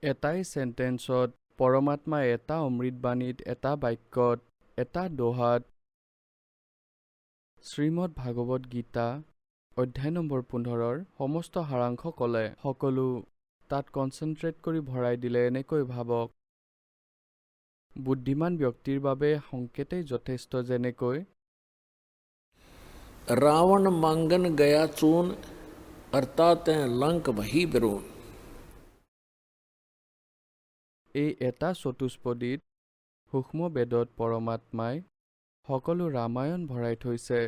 এটাই সেন্টেন্সত পৰমাত্মা এটা অমৃতবাণীত এটা বাক্যত এটা দোহাত শ্ৰীমদ ভাগৱত গীতা অধ্যায় নম্বৰ 15ৰ সমস্ত সাৰাংশ ক'লে সকলো তাত কনচেন্ট্ৰেট কৰি ভৰাই দিলে। এনেকৈ ভাবক, বুদ্ধিমান ব্যক্তিৰ বাবে সংকেতেই যথেষ্ট। যেনেকৈ रावण मांगन गया चून अर्थात लंक वही बिरून। এই এটা চতুষ্পদীত সূক্ষ্ম বেদত পৰমাত্মাই সকলো ৰামায়ণ ভৰাই থৈছে।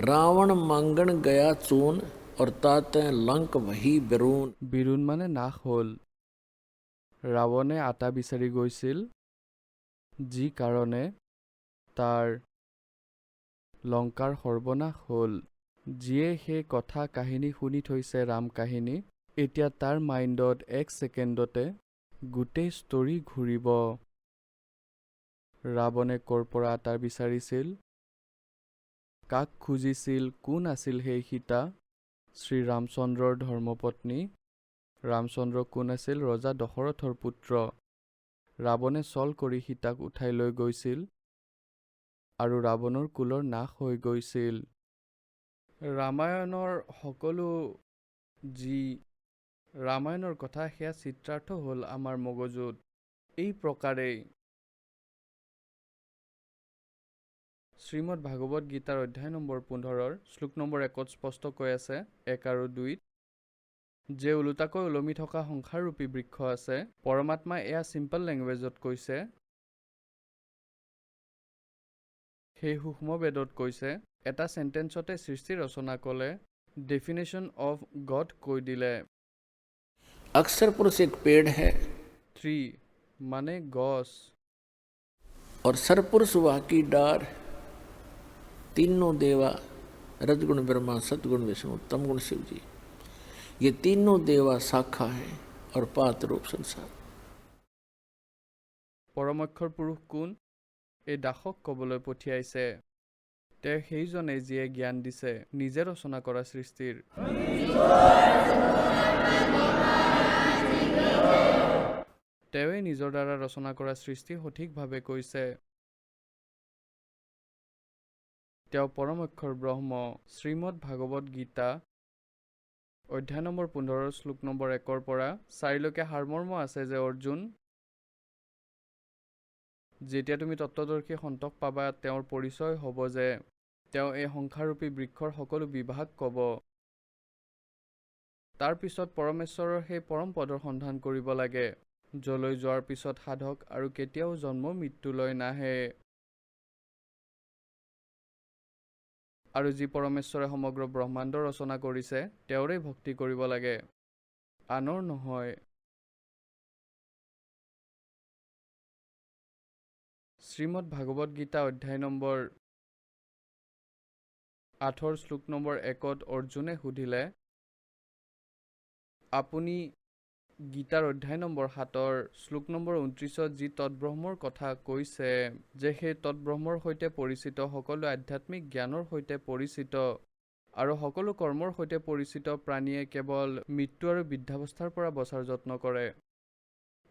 रावण मांगन गया चून अर्थात लंक वही बिरून। বিৰুণ মানে নাশ হ'ল। ৰাৱণে আটা বিচাৰি গৈছিল, যি কাৰণে তাৰ লংকাৰ সৰ্বনাশ হ'ল। যিয়ে সেই কথা কাহিনী শুনি থৈছে, ৰাম কাহিনী, এতিয়া তাৰ মাইণ্ডত এক ছেকেণ্ডতে গোটেই ষ্টৰী ঘূৰিব। ৰাৱণে ক'ৰ পৰা আটা বিচাৰিছিল, কাক খুজিছিল, কোন আছিল সেই সীতা, শ্ৰীৰামচন্দ্ৰৰ ধৰ্মপত্নী। ৰামচন্দ্ৰ কোন আছিল? ৰজা দশৰথৰ পুত্ৰ। ৰাৱণে ছল কৰি সীতাক উঠাই লৈ গৈছিল আৰু ৰাৱণৰ কুলৰ নাশ হৈ গৈছিল। ৰামায়ণৰ সকলো যি ৰামায়ণৰ কথা, সেয়া চিত্ৰাৰ্থ হ'ল আমাৰ মগজুত। এই প্ৰকাৰেই শ্ৰীমদ ভাগৱত গীতাৰ অধ্যায় নম্বৰ 15ৰ শ্লোক নম্বৰ 1ত স্পষ্ট কৈ আছে, 1 আৰু 2ত, যে ওলোটাকৈ ওলমি থকা সংসাৰৰূপী বৃক্ষ আছে। পৰমাত্মাই এয়া চিম্পল লেংগুৱেজত কৈছে। সেই সূক্ষ্ম বেদত কৈছে। এটা চেণ্টেন্সতে সৃষ্টি ৰচনা ক'লে, ডেফিনেশ্যন অফ গড কৈ দিলে। अक्षर पुरुष एक पेड़ है 3 মানে গছ, और सरपुरुष वह की डार। तीनों देवा रजगुण ब्रह्मा सतगुण विष्णु तमगुण शिव जी, ये तीनों देवा शाखा हैं और पात रूप संसार। পৰমক্ষৰ পুৰুষ কোন? এই দাসক ক'বলৈ পঠিয়াইছে। তেওঁ সেইজনে যিয়ে জ্ঞান দিছে নিজে ৰচনা কৰা সৃষ্টিৰ। তেওঁৱে নিজৰ দ্বাৰা ৰচনা কৰা সৃষ্টি সঠিকভাৱে কৈছে। তেওঁ পৰম অক্ষৰ ব্ৰহ্ম। শ্ৰীমদ ভাগৱত গীতা অধ্যায় নম্বৰ 15 শ্লোক নম্বৰ 1ৰ পৰা 4লৈকে সাৰমৰ্ম আছে যে অৰ্জুন, যেতিয়া তুমি তত্ত্বদৰ্শী সন্তক পাবা, তেওঁৰ পৰিচয় হ'ব যে তেওঁ এই সংসাৰৰূপী বৃক্ষৰ সকলো বিভাগ ক'ব। তাৰ পিছত পৰমেশ্বৰৰ সেই পৰম পদৰ সন্ধান কৰিব লাগে, যলৈ যোৱাৰ পিছত সাধক আৰু কেতিয়াও জন্ম মৃত্যুলৈ নাহে। আৰু যি পৰমেশ্বৰে সমগ্ৰ ব্ৰহ্মাণ্ড ৰচনা কৰিছে, তেওঁৰেই ভক্তি কৰিব লাগে, আনৰ নহয়। শ্ৰীমদ ভাগৱত গীতা অধ্যায় নম্বৰ 8ৰ শ্লোক নম্বৰ 1ত অৰ্জুনে সুধিলে, আপুনি গীতাৰ অধ্যায় নম্বৰ 7ৰ শ্লোক নম্বৰ 29ত যি তৎব্ৰহ্মৰ কথা কৈছে, যে সেই তৎব্ৰহ্মৰ সৈতে পৰিচিত, সকলো আধ্যাত্মিক জ্ঞানৰ সৈতে পৰিচিত আৰু সকলো কৰ্মৰ সৈতে পৰিচিত প্ৰাণীয়ে কেৱল মৃত্যু আৰু বৃদ্ধাৱস্থাৰ পৰা বচাৰ যত্ন কৰে।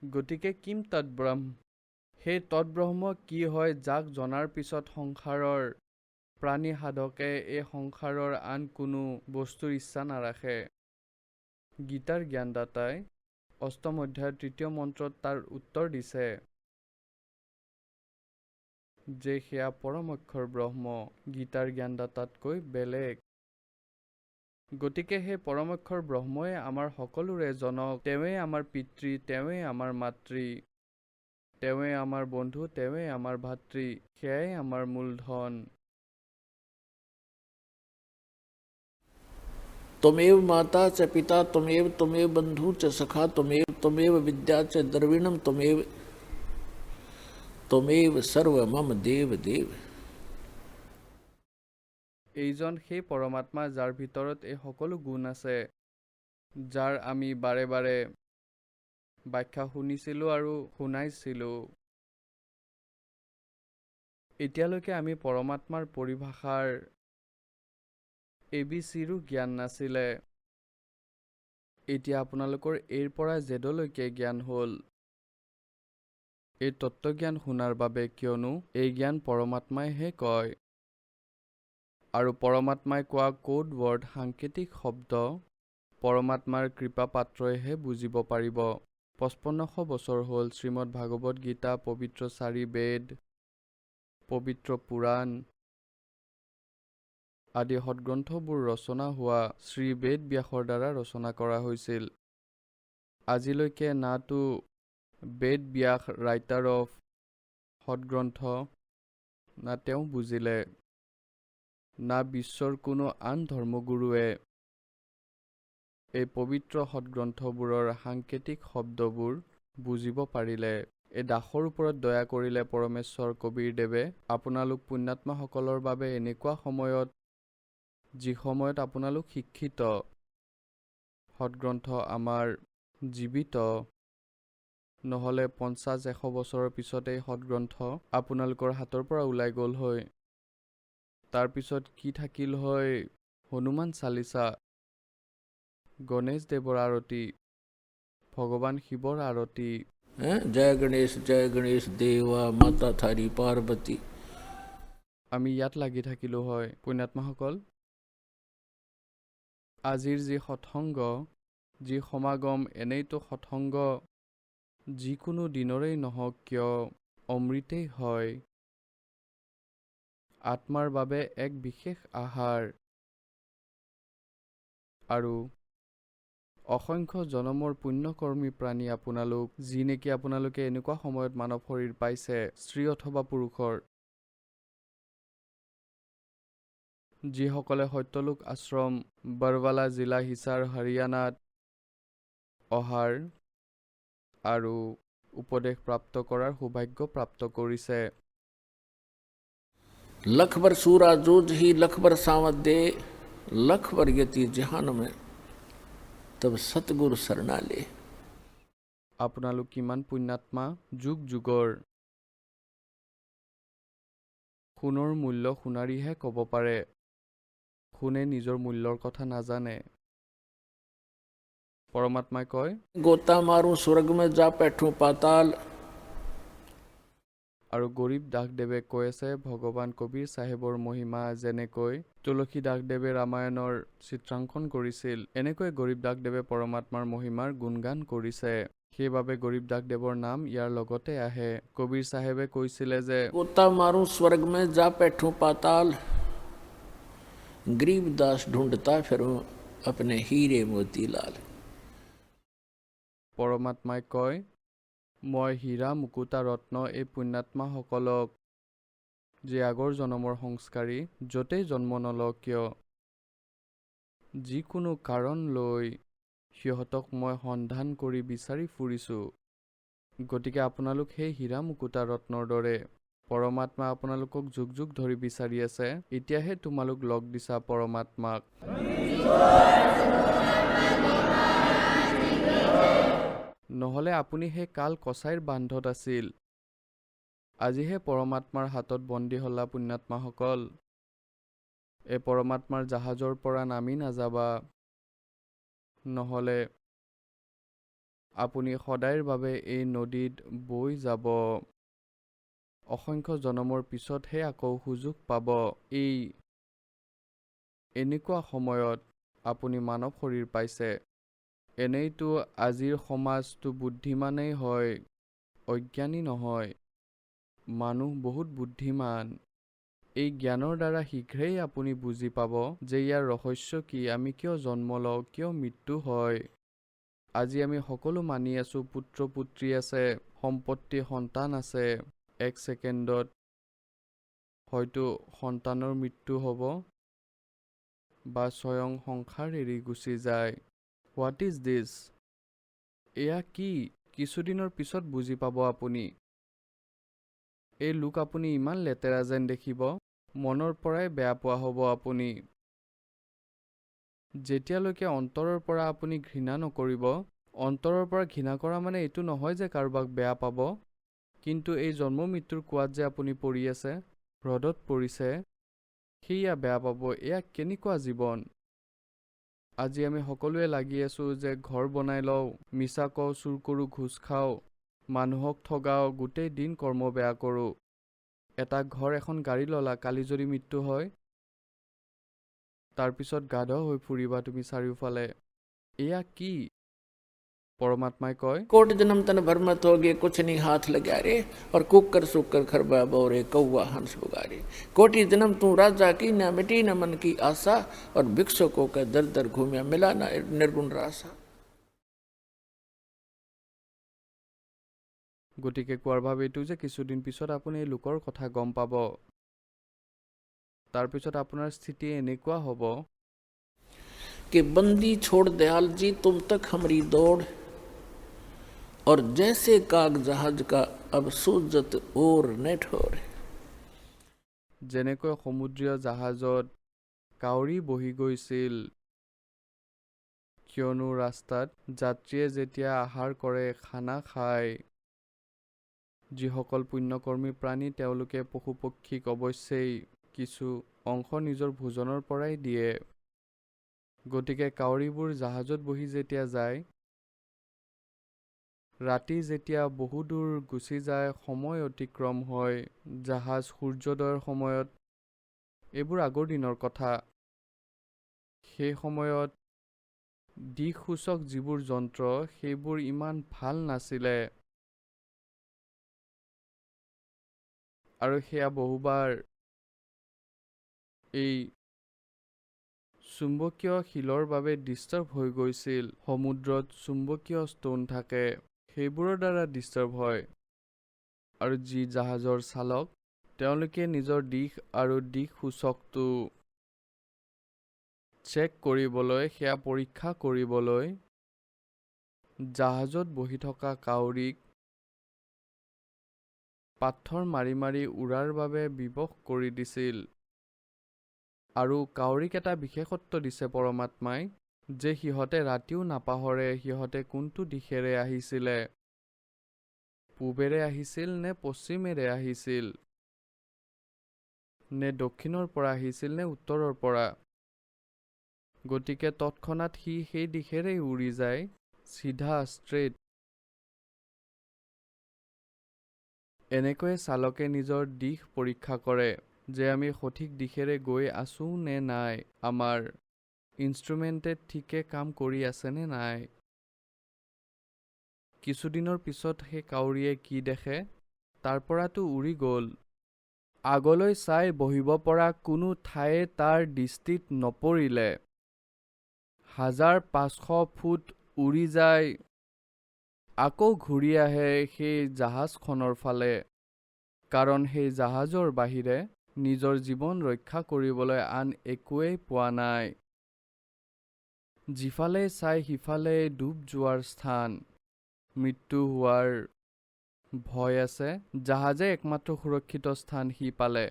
গতিকে কিম তৎব্ৰহ্ম, সেই তৎব্ৰহ্ম কি হয়, যাক জনাৰ পিছত সংসাৰৰ প্ৰাণী সাধকে এই সংসাৰৰ আন কোনো বস্তুৰ ইচ্ছা নাৰাখে। গীতাৰ জ্ঞানদাতাই 8ম অধ্যায়ৰ 3য় মন্ত্ৰত তাৰ উত্তৰ দিছে যে সেয়া পৰম অক্ষৰ ব্ৰহ্ম, গীতাৰ জ্ঞানদাতাতকৈ বেলেগ। গতিকে সেই পৰম অক্ষৰ ব্ৰহ্মই আমাৰ সকলোৰে জনক। তেওঁৱেই আমাৰ পিতৃ, তেওঁৱেই আমাৰ মাতৃ, তেওঁৱেই আমাৰ বন্ধু, তেওঁৱেই আমাৰ ভাতৃ, সেয়াই আমাৰ মূলধন। तुमेव माता च पिता तुमेव तुमेव बंधु च सखा तुमेव तुमेव विद्या च द्रविणम तुमेव तुमेव सर्व मम देव देव। এইজন সেই পৰমাত্মা যাৰ ভিতৰত এই সকলো গুণ আছে, যাৰ আমি বাৰে বাৰে ব্যাখ্যা শুনিছিলোঁ আৰু শুনাইছিলোঁ। এতিয়ালৈকে আমি পৰমাত্মাৰ পৰিভাষাৰ ABCৰো জ্ঞান নাছিলে। এতিয়া আপোনালোকৰ এৰ পৰা জেডলৈকে জ্ঞান হ'ল। এই তত্ত্বজ্ঞান শুনাৰ বাবে, কিয়নো এই জ্ঞান পৰমাত্মাইহে কয়। আৰু পৰমাত্মাই কোৱা কোড ৱৰ্ড সাংকেতিক শব্দ পৰমাত্মাৰ কৃপা পাত্ৰইহে বুজিব পাৰিব। 5500 বছৰ হ'ল শ্ৰীমদ ভাগৱত গীতা, পবিত্ৰ 4 বেদ, পবিত্ৰ পুৰাণ আদি সৎগ্ৰন্থবোৰ ৰচনা হোৱা শ্ৰী বেদ ব্যাসৰ দ্বাৰা ৰচনা কৰা হৈছিল। আজিলৈকে নাটো বেদ ব্যাস ৰাইটাৰ অফ সৎগ্ৰন্থ না তেওঁ বুজিলে, না বিশ্বৰ কোনো আন ধৰ্মগুৰুৱে এই পবিত্ৰ সৎগ্ৰন্থবোৰৰ সাংকেতিক শব্দবোৰ বুজিব পাৰিলে। এই দাসৰ ওপৰত দয়া কৰিলে পৰমেশ্বৰ কবীৰদেৱে আপোনালোক পুণ্যাত্মাসকলৰ বাবে এনেকুৱা সময়ত, যি সময়ত আপোনালোক শিক্ষিত, সৎগ্ৰন্থ আমাৰ জীৱিত, নহ'লে 50-100 বছৰৰ পিছত এই সৎগ্ৰন্থ আপোনালোকৰ হাতৰ পৰা ওলাই গ'ল হয়। তাৰপিছত কি থাকিল হয়? হনুমান চালিচা, গণেশ দেৱৰ আৰতি, ভগৱান শিৱৰ আৰতি, जय गणेश देवा माता थारी पार्वती। আমি ইয়াত লাগি থাকিলো হয়। পুণ্যাত্মাসকল, আজিৰ যি সৎসংগ, যি সমাগম, এনেইতো সৎসংগ যিকোনো দিনৰেই নহওক কিয় অমৃতেই হয়, আত্মাৰ বাবে এক বিশেষ আহাৰ। আৰু অসংখ্য জনমৰ পুণ্যকৰ্মী প্ৰাণী আপোনালোক, যি নেকি আপোনালোকে এনেকুৱা সময়ত মানৱ শৰীৰ পাইছে, স্ত্ৰী অথবা পুৰুষৰ, যিসকলে সত্যলোক আশ্ৰম, বৰৱালা জিলা হিছাৰ, হাৰিয়ানাত অহাৰ আৰু উপদেশ প্ৰাপ্ত কৰাৰ সৌভাগ্য প্ৰাপ্ত কৰিছে। लख बर सूरा जोज ही लख बर सावत दे, लख बर यति जहान में तब सतगुरु शरणा ले। আপোনালোক কিমান পুণ্যাত্মা, যুগ যুগৰ। সোণৰ মূল্য সোণাৰীহে ক'ব পাৰে, সোণে নিজৰ মূল্যৰ কথা নাজানে। পৰমাত্মাই কয়, गोता मारूं स्वर्ग में जा बैठूं पाताल। আৰু গৰীব দাসদেৱে কৈ আছে ভগৱান কবীৰ চাহেবৰ মহিমা, যেনেকৈ তুলসী দাসদেৱে ৰামায়ণৰ চিত্ৰাংকন কৰিছিল, এনেকৈ গৰীব দাসদেৱে পৰমাত্মাৰ মহিমাৰ গুণগান কৰিছে। সেইবাবে গৰীব দাসদেৱৰ নাম ইয়াৰ লগতে আহে। কবীৰ চাহেবে কৈছিলে যে गोता मारूं स्वर्ग में जा बैठूं पाताल, गरीब दास ढूंढता फिरूं अपने हीरे मोती लाल। পৰমাত্মাই কয়, মই হীৰা মুকুতা ৰত্ন এই পুণ্যাত্মাসকলক, যি আগৰ জনমৰ সংস্কাৰী, য'তেই জন্ম নলওক কিয়, যিকোনো কাৰণ লৈ সিহঁতক মই সন্ধান কৰি বিচাৰি ফুৰিছোঁ। গতিকে আপোনালোক সেই হীৰা মুকুতা ৰত্নৰ দৰে। পৰমাত্মা আপোনালোকক যুগ যুগ ধৰি বিচাৰি আছে। এতিয়াহে তোমালোক লগ দিছা পৰমাত্মাক। নহ'লে আপুনি সেই কাল কচাইৰ বান্ধত আছিল। আজিহে পৰমাত্মাৰ হাতত বন্দী হলা পুণ্যাত্মাসকল। এই পৰমাত্মাৰ জাহাজৰ পৰা নামি নাযাবা, নহ'লে আপুনি সদায়ৰ বাবে এই নদীত বৈ যাব। অসংখ্য জনমৰ পিছতহে আকৌ সুযোগ পাব। এনেকুৱা সময়ত আপুনি মানৱ শৰীৰ পাইছে। এনেইতো আজিৰ সমাজটো বুদ্ধিমানেই হয়, অজ্ঞানী নহয়। মানুহ বহুত বুদ্ধিমান। এই জ্ঞানৰ দ্বাৰা শীঘ্ৰেই আপুনি বুজি পাব যে ইয়াৰ ৰহস্য কি, আমি কিয় জন্ম লওঁ, কিয় মৃত্যু হয়। আজি আমি সকলো মানি আছো, পুত্ৰ পুত্ৰী আছে, সম্পত্তি সন্তান আছে। এক ছেকেণ্ডত হয়তো সন্তানৰ মৃত্যু হ'ব বা স্বয়ং সংসাৰ এৰি গুচি যায়। What is this? এয়া কি? কিছুদিনৰ পিছত বুজি পাব আপুনি। এই লোক আপুনি ইমান লেতেৰা যেন দেখিব, মনৰ পৰাই বেয়া পোৱা হ'ব আপুনি। যেতিয়ালৈকে অন্তৰৰ পৰা আপুনি ঘৃণা নকৰিব, অন্তৰৰ পৰা ঘৃণা কৰা মানে এইটো নহয় যে কাৰোবাক বেয়া পাব, কিন্তু এই জন্ম মৃত্যুৰ কোৱাত যে আপুনি পৰি আছে, হ্ৰদত পৰিছে, সেয়া বেয়া পাব। এয়া কেনেকুৱা জীৱন? আজি আমি সকলোৱে লাগি আছোঁ যে ঘৰ বনাই লওঁ, মিছা কওঁ, চুৰ কৰোঁ, ঘোচ খাওঁ, মানুহক ঠগাওঁ, গোটেই দিন কৰ্ম বেয়া কৰোঁ। এটা ঘৰ এখন গাড়ী ল'লা, কালি যদি মৃত্যু হয়, তাৰপিছত গাধ হৈ ফুৰিবা তুমি চাৰিওফালে। এয়া কি? পৰমাত্মাই কয়, कोटि जन्म तन भरमत हो गए कुछ नहीं हाथ लगा रे और कुकर सुकर खरबा बोरे कौआ हंस बुगारे। कोटि जन्म तू राजा की ना मिटी न मन की आशा और भिक्षुकों का दर दर घूमिया मिला ना निर्गुण रासा। গতিকে কোৱাৰ ভাৱ এইটো যে কিছুদিন পিছত আপুনি এই লোকৰ কথা গম পাব। তাৰপিছত আপোনাৰ স্থিতি এনেকুৱা হ'ব कि बंदी छोड़ दयाल जी तुम तक हमारी दौड़ और जैसे काग जहाज का अब सूजत और न ठोर। যেনেকৈ সমুদ্ৰীয় জাহাজত কাউৰী বহি গৈছিল, কিয়নো ৰাস্তাত যাত্ৰীয়ে যেতিয়া আহাৰ কৰে, খানা খায়, যিসকল পুণ্যকৰ্মী প্ৰাণী তেওঁলোকে পশুপক্ষীক অৱশ্যেই কিছু অংশ নিজৰ ভোজনৰ পৰাই দিয়ে। গতিকে কাউৰীবোৰ জাহাজত বহি যেতিয়া যায়, ৰাতি যেতিয়া বহুদূৰ গুচি যায়, সময় অতিক্ৰম হয়, জাহাজ সূৰ্যোদয়ৰ সময়ত, এইবোৰ আগৰ দিনৰ কথা। সেই সময়ত দিশসূচক যিবোৰ যন্ত্ৰ, সেইবোৰ ইমান ভাল নাছিলে, আৰু সেয়া বহুবাৰ এই চুম্বকীয় শিলৰ বাবে ডিষ্টাৰ্ব হৈ গৈছিল। সমুদ্ৰত চুম্বকীয় ষ্টোন থাকে, সেইবোৰৰ দ্বাৰা ডিষ্টাৰ্ব হয়, আৰু যি জাহাজৰ চালক, তেওঁলোকে নিজৰ দিশ আৰু দিশসূচকটো চেক কৰিবলৈ, সেয়া পৰীক্ষা কৰিবলৈ জাহাজত বহি থকা কাউৰীক পাথৰ মাৰি মাৰি উৰাৰ বাবে বিবশ কৰি দিছিল। আৰু কাউৰীক এটা বিশেষত্ব দিছে পৰমাত্মাই, যে সিহঁতে ৰাতিও নাপাহৰে সিহঁতে কোনটো দিশেৰে আহিছিলে, পূবেৰে আহিছিল নে পশ্চিমেৰে আহিছিল, নে দক্ষিণৰ পৰা আহিছিল নে উত্তৰৰ পৰা। গতিকে তৎক্ষণাত সি সেই দিশেৰেই উৰি যায়, চিধা ষ্ট্ৰেইট। এনেকৈয়ে চালকে নিজৰ দিশ পৰীক্ষা কৰে যে আমি সঠিক দিশেৰে গৈ আছোঁ নে নাই, আমাৰ ইনষ্ট্ৰুমেণ্টে ঠিকে কাম কৰি আছে নে নাই। কিছুদিনৰ পিছত সেই কাউৰীয়ে কি দেখে, তাৰ পৰাতো উৰি গ'ল। আগলৈ চাই বহিব পৰা কোনো ঠায়ে তাৰ দৃষ্টিত নপৰিলে। 1500 ফুট উৰি যায়, আকৌ ঘূৰি আহে সেই জাহাজখনৰ ফালে, কাৰণ সেই জাহাজৰ বাহিৰে নিজৰ জীৱন ৰক্ষা কৰিবলৈ আন একোৱেই পোৱা নাই। যিফালে চাই সিফালে ডুব যোৱাৰ স্থান, মৃত্যু হোৱাৰ ভয় আছে, জাহাজে একমাত্ৰ সুৰক্ষিত স্থান সি পালে।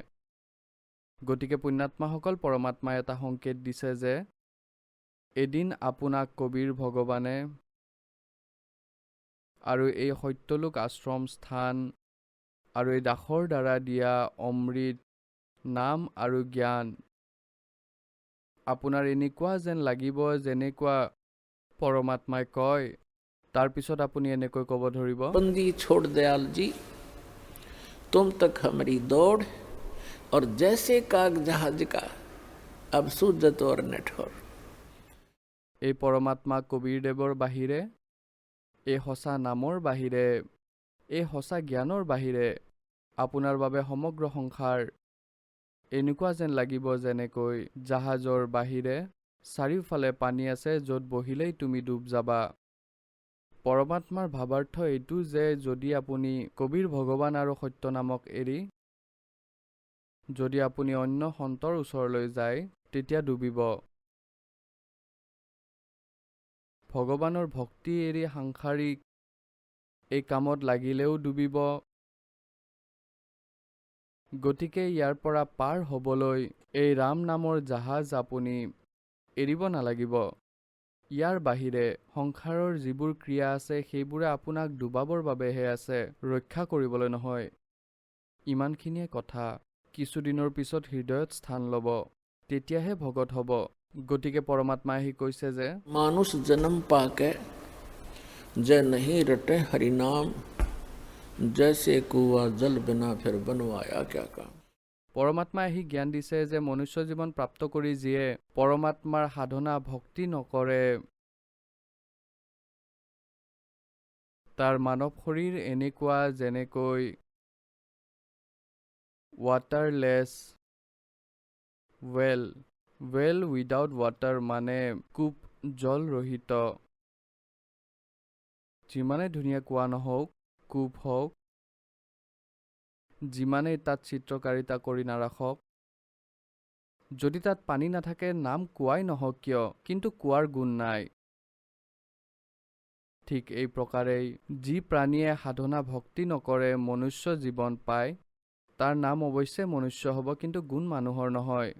গতিকে পুণ্যাত্মাসকল, পৰমাত্মাই এটা সংকেত দিছে যে এদিন আপোনাক কবিৰ ভগৱানে আৰু এই সত্যলোক আশ্ৰম স্থান আৰু এই দাসৰ দ্বাৰা দিয়া অমৃত নাম আৰু জ্ঞান আপোনাৰ এনেকুৱা যেন লাগিব, যেনেকুৱা পৰমাত্মাই কয়, তাৰপিছত আপুনি এনেকৈ ক'ব ধৰিব, बंदी छोड़ दयाल जी तुम तक हमारी दौड़ और जैसे काग जहाज का अब सूजत और न ठोर। এই পৰমাত্মা কবীৰদেৱৰ বাহিৰে, এই সঁচা নামৰ বাহিৰে, এই সঁচা জ্ঞানৰ বাহিৰে আপোনাৰ বাবে সমগ্ৰ সংসাৰ এনেকুৱা যেন লাগিব যেনেকৈ জাহাজৰ বাহিৰে চাৰিওফালে পানী আছে, য'ত বহিলেই তুমি ডুব যাবা। পৰমাত্মাৰ ভাৱাৰ্থ এইটো যে যদি আপুনি কবিৰ ভগৱান আৰু সত্য নামক এৰি যদি আপুনি অন্য সন্তৰ ওচৰলৈ যায়, তেতিয়া ডুবিব। ভগৱানৰ ভক্তি এৰি সাংসাৰিক এই কামত লাগিলেও ডুবিব। গতিকে ইয়াৰ পৰা পাৰ হ'বলৈ এই ৰাম নামৰ জাহাজ আপুনি এৰিব নালাগিব। ইয়াৰ বাহিৰে সংসাৰৰ যিবোৰ ক্ৰিয়া আছে, সেইবোৰে আপোনাক ডুবাবৰ বাবেহে আছে, ৰক্ষা কৰিবলৈ নহয়। ইমানখিনিয়ে কথা। কিছুদিনৰ পিছত হৃদয়ত স্থান ল'ব, তেতিয়াহে ভগত হ'ব। গতিকে পৰমাত্মাই আহি কৈছে যে मानुष जन्म पाके जय नहीं रटे हरि नाम जैसे कुआ जल बिना फिर बनवाया क्या काम। পৰমাত্মাই আহি জ্ঞান দিছে যে মনুষ্য জীৱন প্ৰাপ্ত কৰি যিয়ে পৰমাত্মাৰ সাধনা ভক্তি নকৰে তাৰ মানৱ শৰীৰ এনেকুৱা যেনেকৈ ৱাটাৰলেছ ৱেল উইদাউট ৱাটাৰ মানে কূপ জলৰহিত। যিমানে ধুনীয়া কোৱা নহওক কূপ হওক যিমানেই তাত চিত্ৰকাৰিতা কৰি নাৰাখক যদি তাত পানী নাথাকে নাম কোৱাই নহওক কিয় কিন্তু কোৱাৰ গুণ নাই। ঠিক এই প্ৰকাৰেই যি প্ৰাণীয়ে সাধনা ভক্তি নকৰে মনুষ্য জীৱন পায় তাৰ নাম অৱশ্যে মনুষ্য হ'ব কিন্তু গুণ মানুহৰ নহয়।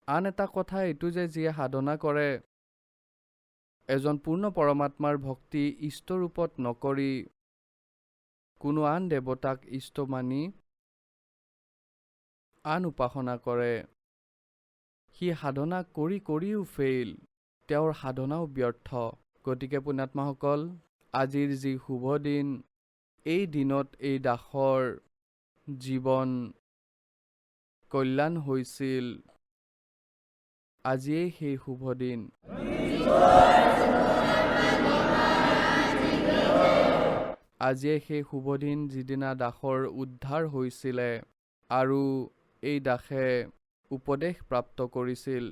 আন এটা কথা এইটো যে যিয়ে সাধনা কৰে এজন পূৰ্ণ পৰমাত্মাৰ ভক্তি ইষ্ট ৰূপত নকৰি কোনো আন দেৱতাক ইষ্ট মানি আন উপাসনা কৰে সি সাধনা কৰি কৰিও ফেইল তেওঁৰ সাধনাও ব্যৰ্থ। গতিকে পুণ্যাত্মাসকল আজিৰ যি শুভ দিন এই দিনত এই দাসৰ জীৱন কল্যাণ হৈছিল আজিয়েই সেই শুভ দিন। আজিয়ে সেই শুভ দিন যিদিনা দাসৰ উদ্ধাৰ হৈছিলে আৰু এই দাসে উপদেশ প্ৰাপ্ত কৰিছিল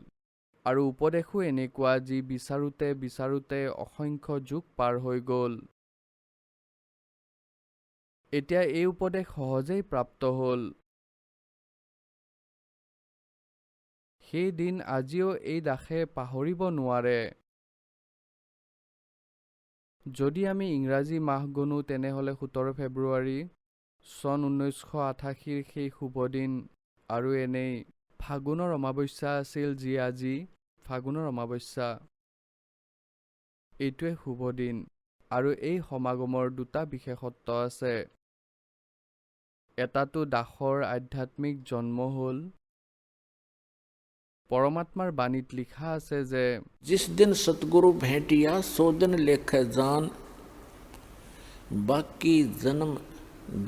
আৰু উপদেশো এনেকুৱা যি বিচাৰোঁতে বিচাৰোঁতে অসংখ্য যুগ পাৰ হৈ গ'ল। এতিয়া এই উপদেশ সহজেই প্ৰাপ্ত হ'ল। সেই দিন আজিও এই দাসে পাহৰিব নোৱাৰে। যদি আমি ইংৰাজী মাহ গণো তেনেহ'লে 17 ফেব্ৰুৱাৰী চন 1988 সেই শুভ দিন আৰু এনেই ফাগুনৰ অমাৱস্যা আছিল যি আজি ফাগুনৰ অমাৱস্যা এইটোৱে শুভ দিন আৰু এই সমাগমৰ দুটা বিশেষত্ব আছে। এটাটো দাসৰ আধ্যাত্মিক জন্ম হ'ল। পৰমাত্মাৰ বাণীত লিখা আছে যে जिस दिन सतगुरु भेंटिया सो दिन लेखे जान बाकी जन्म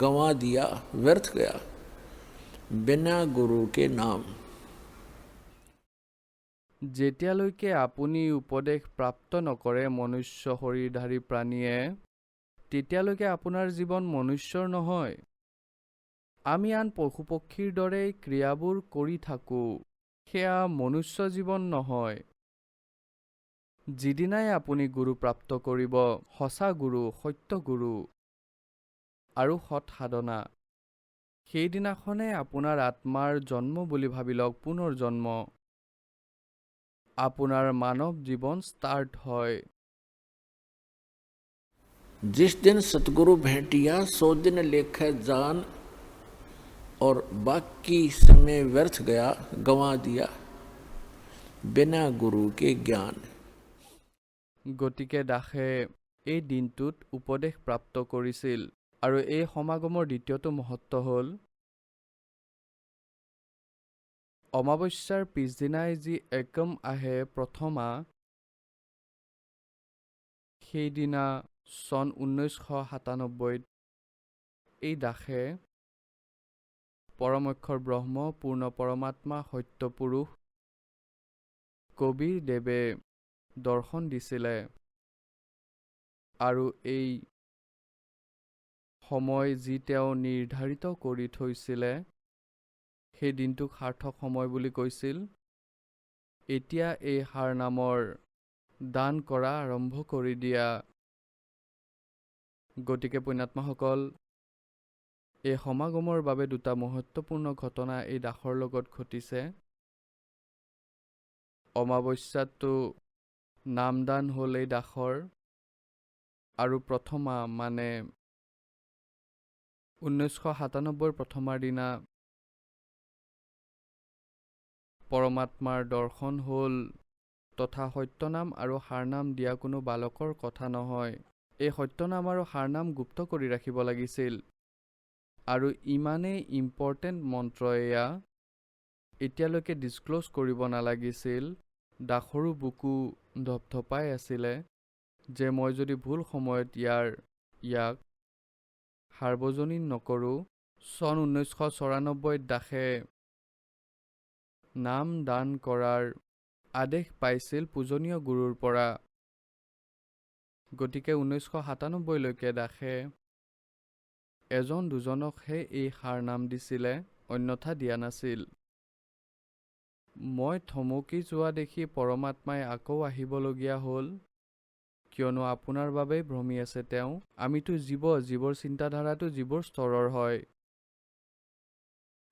गंवा दिया व्यर्थ गया बिना गुरु के नाम। যেতিয়ালৈকে আপুনি উপদেশ প্ৰাপ্ত নকৰে মনুষ্য শৰীৰধাৰী প্ৰাণীয়ে তেতিয়ালৈকে আপোনাৰ জীৱন মনুষ্যৰ নহয়। আমি আন পশু পক্ষীৰ দৰেই ক্ৰিয়াবোৰ কৰি থাকোঁ সেয়া মনুষ্য জীৱন নহয়। যিদিনাই আপুনি গুৰু প্ৰাপ্ত কৰিব সঁচা গুৰু সত্য গুৰু আৰু সৎ সাধনা সেইদিনাখনে আপোনাৰ আত্মাৰ জন্ম বুলি ভাবি লওক পুনৰ জন্ম আপোনাৰ মানৱ জীৱন ষ্টাৰ্ট হয়। जिस दिन सतगुरु भेंटिया सो दिन लेखे जान और बाकी समय व्यर्थ गया गंवा दिया बिना गुरु के ज्ञान। গতিকে দাসে এই দিনটোত উপদেশ প্ৰাপ্ত কৰিছিল আৰু এই সমাগমৰ দ্বিতীয়টো মহত্ব হ'ল অমাৱস্যাৰ পিছদিনাই যি একম আহে প্ৰথমা সেইদিনা চন 1997 এই দাসে পৰমক্ষৰ ব্ৰহ্ম পূৰ্ণ পৰমাত্মা সত্যপুৰুষ কবিৰ দেৱে দৰ্শন দিছিলে আৰু এই সময় যি তেওঁ নিৰ্ধাৰিত কৰি থৈছিলে সেই দিনটোক সাৰ্থক সময় বুলি কৈছিল। এতিয়া এই সাৰ নামৰ দান কৰা আৰম্ভ কৰি দিয়া। গতিকে পুণ্যাত্মাসকল এই সমাগমৰ বাবে দুটা মহত্বপূৰ্ণ ঘটনা এই দাসৰ লগত ঘটিছে। অমাৱস্যাটো নামদান হ'ল এই দাসৰ আৰু প্ৰথমা মানে 1997 প্ৰথমাৰ দিনা পৰমাত্মাৰ দৰ্শন হ'ল তথা সত্যনাম আৰু সাৰনাম দিয়া কোনো বালকৰ কথা নহয়। এই সত্যনাম আৰু সাৰনাম গুপ্ত কৰি ৰাখিব লাগিছিল আৰু ইমানেই ইম্পৰ্টেণ্ট মন্ত্ৰ এয়া এতিয়ালৈকে ডিছক্ল'জ কৰিব নালাগিছিল। দাসৰো বুকু ধপধপাই আছিলে যে মই যদি ভুল সময়ত ইয়াক সাৰ্বজনীন নকৰোঁ। চন 1994 দাসে নাম দান কৰাৰ আদেশ পাইছিল পূজনীয় গুৰুৰ পৰা। গতিকে 1997লৈকে দাসে এজন দুজনকহে এই সাৰনাম দিছিলে, অন্যথা দিয়া নাছিল। মই থমকি যোৱা দেখি পৰমাত্মাই আকৌ আহিবলগীয়া হ'ল, কিয়নো আপোনাৰ বাবেই ভ্ৰমি আছে তেওঁ। আমিতো জীৱৰ চিন্তাধাৰাটো জীৱৰ স্তৰৰ হয়।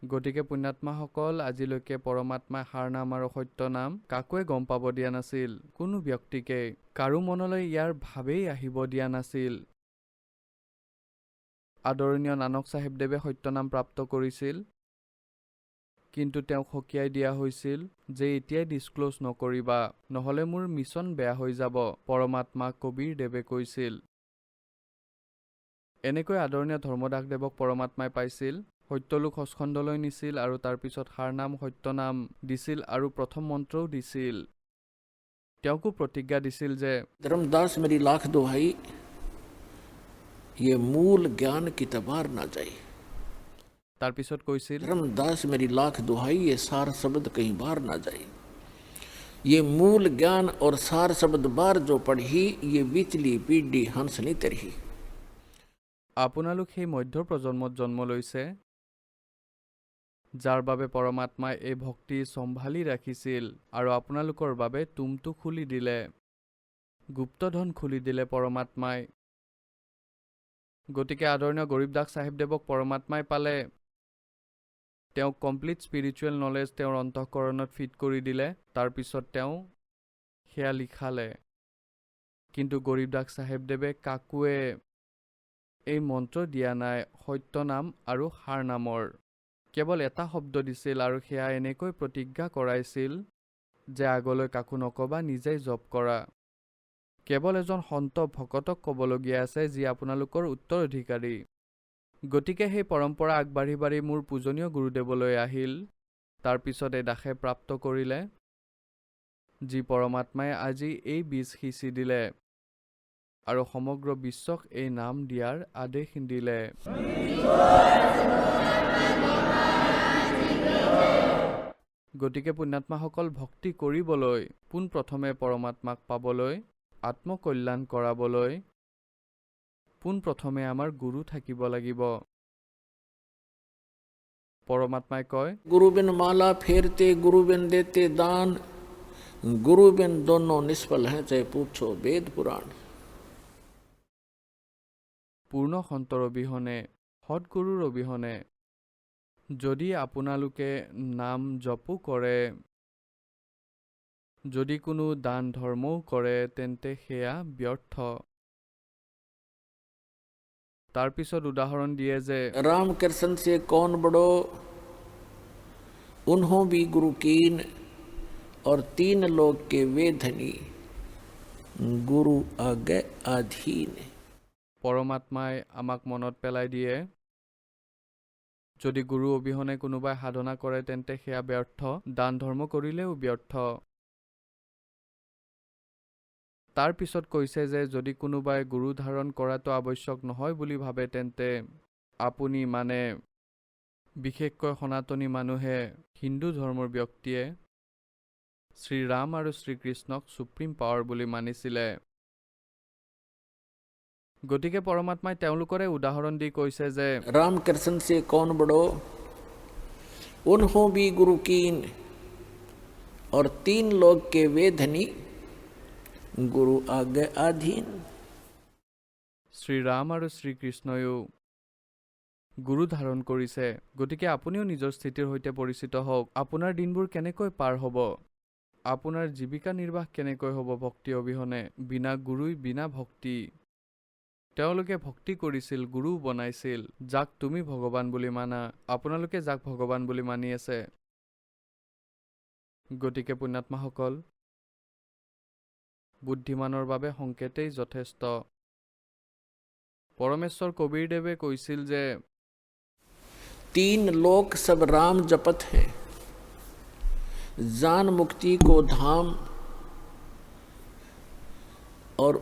গতিকে পুণ্যাত্মাসকল, আজিলৈকে পৰমাত্মাই সাৰনাম আৰু সত্যনাম কাকোৱে গম পাব দিয়া নাছিল, কোনো ব্যক্তিকে। কাৰো মনলৈ ইয়াৰ ভাৱেই আহিব দিয়া নাছিল। আদৰণীয় নানক চাহেবদেৱে সত্যনাম প্ৰাপ্ত কৰিছিল, কিন্তু তেওঁক সকীয়াই দিয়া হৈছিল যে এতিয়াই ডিছক্ল'জ নকৰিবা, নহ'লে মোৰ মিছন বেয়া হৈ যাব, পৰমাত্মা কবীৰদেৱে কৈছিল। এনেকৈ আদৰণীয় ধৰ্মদাসদেৱক পৰমাত্মাই পাইছিল, সত্যলোক সচখণ্ডলৈ নিছিল আৰু তাৰপিছত সাৰনাম সত্যনাম দিছিল আৰু প্ৰথম মন্ত্ৰও দিছিল। তেওঁকো প্ৰতিজ্ঞা দিছিল যে धर्मदास मेरी लाख दुहाई ये मूल ज्ञान की तबार ना जाए। তাৰপিছত কৈছিল, धर्मदास मेरी लाख दुहाई ये सार शब्द कहीं बार ना जाए। ये मूल ज्ञान और सार शब्द बार जो पढ़ी ये बिचली पीढ़ी हंस नहीं तरही। আপোনালোক সেই মধ্য প্ৰজন্মত জন্ম লৈছে, যাৰ বাবে পৰমাত্মাই এই ভক্তি চম্ভালি ৰাখিছিল আৰু আপোনালোকৰ বাবে তুমটো খুলি দিলে, গুপ্তধন খুলি দিলে পৰমাত্মাই। গতিকে আদৰণীয় গৰীবদাস চাহেবদেৱক পৰমাত্মাই পালে, তেওঁক কমপ্লিট স্পিৰিচুৱেল নলেজ তেওঁৰ অন্তঃকৰণত ফিট কৰি দিলে, তাৰপিছত তেওঁ সেয়া লিখালে। কিন্তু গৰীবদাস চাহেবদেৱে কাকোৱে এই মন্ত্ৰ দিয়া নাই সত্যনাম আৰু সাৰনামৰ। কেৱল এটা শব্দ দিছিল আৰু সেয়া এনেকৈ প্ৰতিজ্ঞা কৰাইছিল যে আগলৈ কাকো নকবা, নিজেই জপ কৰা। কেৱল এজন সন্ত ভকতক ক'বলগীয়া আছে যি আপোনালোকৰ উত্তৰাধিকাৰী। গতিকে সেই পৰম্পৰা আগবাঢ়ি বাঢ়ি মোৰ পূজনীয় গুৰুদেৱলৈ আহিল। তাৰপিছত এই দাসে প্ৰাপ্ত কৰিলে, যি পৰমাত্মাই আজি এই বীজ সিঁচি দিলে আৰু সমগ্ৰ বিশ্বক এই নাম দিয়াৰ আদেশ দিলে। গতিকে পুণ্যাত্মাসকল, ভক্তি কৰিবলৈ, পোনপ্ৰথমে পৰমাত্মাক পাবলৈ, আত্মকল্যাণ কৰাবলৈ পোনপ্ৰথমে আমাৰ গুৰু থাকিব লাগিব। পৰমাত্মাই কয়, गुरु बिन माला फेरते गुरु बिन देते दान, गुरु बिन दोनों निष्फल हैं चाहे पूछो वेद पुराण। পূৰ্ণ সন্তৰ অবিহনে, সৎগুৰুৰ অবিহনে যদি আপোনালোকে নাম জপো কৰে, যদি কোনো দান ধৰ্মও কৰে, তেন্তে সেয়া ব্যৰ্থ। তাৰপিছত উদাহৰণ দিয়ে যে राम कृष्ण से कौन बड़ो, उन्हों भी गुरु कीन, और तीन लोग के वे धनी, गुरु आगे आधीन। পৰমাত্মাই আমাক মনত পেলাই দিয়ে, যদি গুৰু অবিহনে কোনোবাই সাধনা কৰে তেন্তে সেয়া ব্যৰ্থ, দান ধৰ্ম কৰিলেও ব্যৰ্থ। তাৰ পিছত কৈছে যে যদি কোনোবাই গুৰু ধাৰণ কৰাটো আৱশ্যক নহয় বুলি ভাবে, তেন্তে আপুনি বিশেষকৈ সনাতনী মানুহে, হিন্দু ধৰ্মৰ ব্যক্তিয়ে শ্ৰীৰাম আৰু শ্ৰীকৃষ্ণক সুপ্ৰিম পাৱাৰ বুলি মানিছিলে। গতিকে পৰমাত্মাই তেওঁলোকৰে উদাহৰণ দি কৈছে যে राम कृष्ण से कौन बड़ो, उन्हों भी गुरु कीन, और तीन लोग के वे धनी, गुरु आगे आधीन। শ্ৰীৰাম আৰু শ্ৰীকৃষ্ণয়ো গুৰু ধাৰণ কৰিছে। গতিকে আপুনিও নিজৰ স্থিতিৰ সৈতে পৰিচিত হওক। আপোনাৰ দিনবোৰ কেনেকৈ পাৰ হ'ব, আপোনাৰ জীৱিকা নিৰ্বাহ কেনেকৈ হ'ব ভক্তি অবিহনে, বিনা গুৰুই বিনা ভক্তি। তেওঁলোকে ভক্তি কৰিছিল, গুৰু বনাইছিল, যাক তুমি ভগৱান বুলি মানা, আপোনালোকে যাক ভগৱান বুলি মানি আছে। গতিকে পুণ্যাত্মাসকল, বুদ্ধিমানৰ বাবে সংকেতেই যথেষ্ট। পৰমেশ্বৰ কবীৰদেৱে কৈছিল যে तीन लोक सब राम जपत हैं, जान मुक्ति को धाम और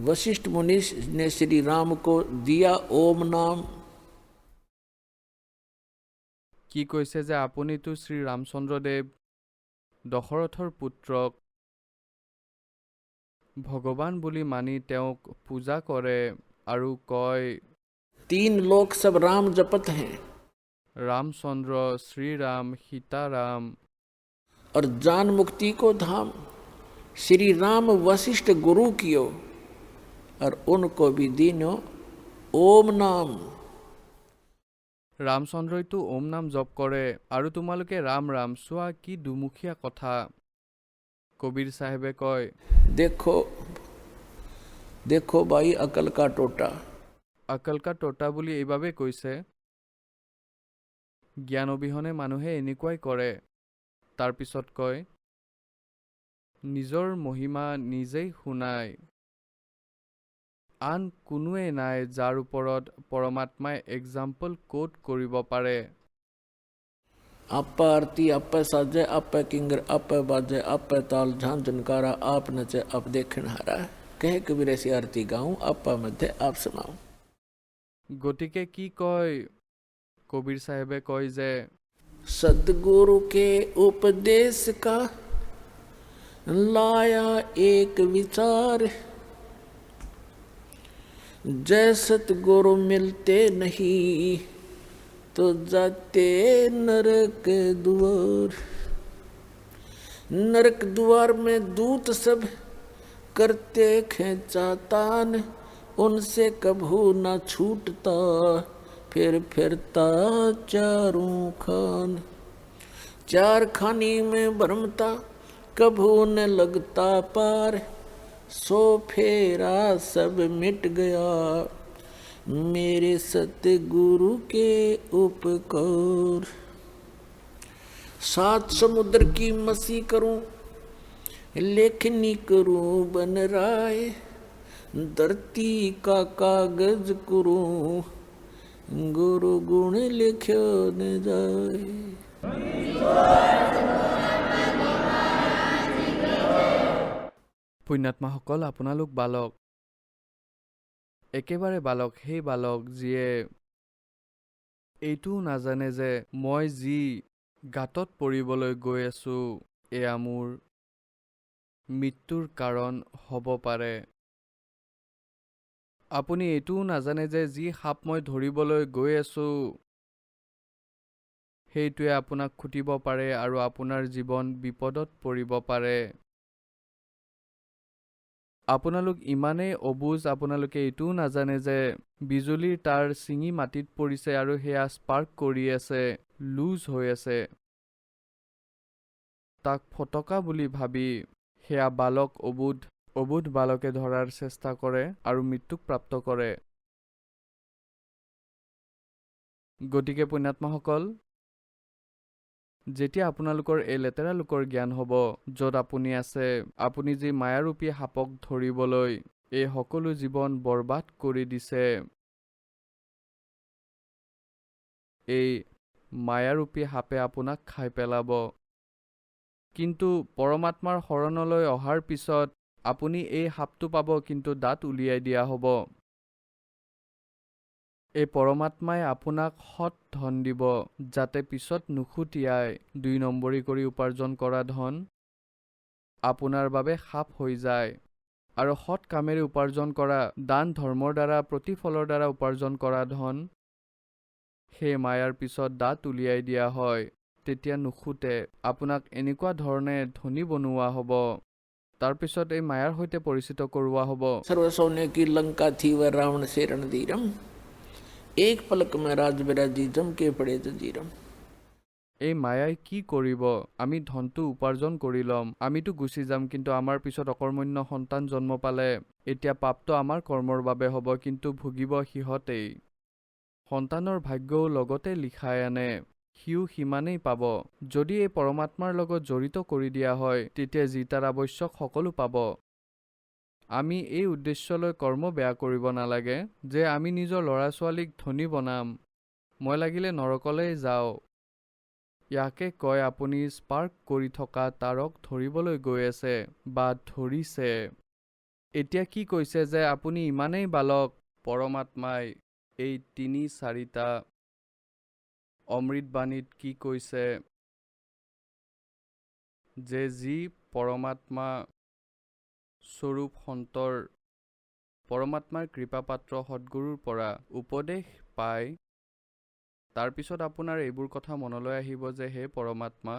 वशिष्ठ मुनि ने श्री राम को दिया ओम नाम। কি কৈছে যে আপুনিতো শ্ৰী ৰামচন্দ্ৰদেৱ দশৰথৰ পুত্ৰক ভগৱান বুলি মানি তেওঁক পূজা কৰে আৰু কয় 3 लोक सब राम जपत हैं ৰামচন্দ্ৰ শ্ৰীৰাম সীতাৰাম। और जान मुक्ति को धाम श्री राम वशिष्ठ गुरु कियो और उनको भी दीनो ओम नाम। ৰামচন্দ্ৰইতো ওম নাম জপ কৰে আৰু তোমালোকে ৰাম ৰাম, চোৱা কি দুমুখীয়া কথা। কবিৰ চাহেবে কয় देखो देखो भाई अकल का टोटा। আকল কা টোটা বুলি এইবাবে কৈছে জ্ঞান অবিহনে মানুহে এনেকুৱাই কৰে। তাৰপিছত কয় নিজৰ মহিমা নিজেই শুনায়, আন কোনোৱে নাই যাৰ ওপৰত পৰমাত্মাই এক্সাম্পল কোট কৰিব পাৰে। आपा आरती आपे साजे आपे किंगर आपे बाजे आपे ताल झांझ झनकारा आप नचे आप देखन हारा। कहे कबीर ऐसी आरती गाऊं आपा मध्य आप सुनाऊं। গতিকে কি কয় কবিৰ চাহেবে কয় যে सदगुरु के उपदेश का लाया एक विचार जय सतगुरु मिलते नहीं तो जाते नरक द्वार। नरक द्वार में दूत सब करते खेचातान उनसे कभू न छूटता फिर फिरता चारों खान। 4 खानी में भरमता कभू न लगता पार सो फेरा सब मिट गया मेरे सतगुरु के उपकार। 7 समुद्र की मसी करूं लेखनी करूं बन राय धरती का कागज करूं गुरु गुण लिख्यो न जाए। পুণ্যাত্মাসকল, আপোনালোক বালক, একেবাৰে বালক, সেই বালক যিয়ে এইটোও নাজানে যে মই যি গাতত পৰিবলৈ গৈ আছো এয়া মোৰ মৃত্যুৰ কাৰণ হ'ব পাৰে। আপুনি এইটোও নাজানে যে যি সাপ মই ধৰিবলৈ গৈ আছো সেইটোৱে আপোনাক খুটিব পাৰে আৰু আপোনাৰ জীৱন বিপদত পৰিব পাৰে। আপোনালোক ইমানেই অবুজ, আপোনালোকে এইটোও নাজানে যে বিজুলীৰ তাঁৰ ছিঙি মাটিত পৰিছে আৰু সেয়া স্পাৰ্ক কৰি আছে, লুজ হৈ আছে। তাক ফটকা বুলি ভাবি সেয়া বালক অবুধ বালকে ধৰাৰ চেষ্টা কৰে আৰু মৃত্যুক প্ৰাপ্ত কৰে। গতিকে পুণ্যাত্মাসকল, যেতিয়া আপোনালোকৰ এই লেতেৰা লোকৰ জ্ঞান হ'ব য'ত আপুনি আছে, আপুনি যি মায়াৰূপী সাপক ধৰিবলৈ এই সকলো জীৱন বৰবাদ কৰি দিছে, এই মায়াৰূপী সাপে আপোনাক খাই পেলাব। কিন্তু পৰমাত্মাৰ শৰণলৈ অহাৰ পিছত আপুনি এই সাপটো পাব, কিন্তু দাঁত উলিয়াই দিয়া হ'ব। এই পৰমাত্মাই আপোনাক সৎ ধন দিব যাতে পিছত নুখুটিয়াই 2 নম্বৰী কৰি উপাৰ্জন কৰা ধন আপোনাৰ বাবে সাপ হৈ যায়। আৰু সৎ কামেৰে উপাৰ্জন কৰা দান ধৰ্মৰ দ্বাৰা প্ৰতিফলৰ দ্বাৰা উপাৰ্জন কৰা ধন সেই মায়াৰ পিছত দাঁত উলিয়াই দিয়া হয়, তেতিয়া নুখুটে, আপোনাক এনেকুৱা ধৰণে ধনী বনোৱা হ'ব, তাৰপিছত এই মায়াৰ সৈতে পৰিচিত কৰোৱা হ'ব। सर्व सोने की लंका थी वह रावण से रणधीरम एक पलक में राज बिराजी जम के पड़े जंजीरम। এই মায়াই কি কৰিব? আমি ধনটো উপাৰ্জন কৰি ল'ম, আমিতো গুচি যাম, কিন্তু আমাৰ পিছত অকৰ্মণ্য সন্তান জন্ম পালে এতিয়া পাপটো আমাৰ কৰ্মৰ বাবে হ'ব, কিন্তু ভুগিব সিহঁতেই। সন্তানৰ ভাগ্যও লগতে লিখাই আনে, সিও সিমানেই পাব। যদি এই পৰমাত্মাৰ লগত জড়িত কৰি দিয়া হয় তেতিয়া যি তাৰ আৱশ্যক সকলো পাব। আমি এই উদ্দেশ্যলৈ কৰ্ম বেয়া কৰিব নালাগে যে আমি নিজৰ ল'ৰা ছোৱালীক ধনী বনাম, মই লাগিলে নৰকলৈ যাওঁ। ইয়াকে কয় আপুনি স্পাৰ্ক কৰি থকা তাৰক ধৰিবলৈ গৈ আছে বা ধৰিছে। এতিয়া কি কৈছে যে আপুনি ইমানেই বালক, পৰমাত্মাই এই ৩-৪টা অমৃতবাণীত কি কৈছে যে যি পৰমাত্মা স্বৰূপ সন্তৰ, পৰমাত্মাৰ কৃপাপাত্ৰ সদ্গুৰুৰ পৰা উপদেশ পায়, তাৰপিছত আপোনাৰ এইবোৰ কথা মনলৈ আহিব যে হে পৰমাত্মা,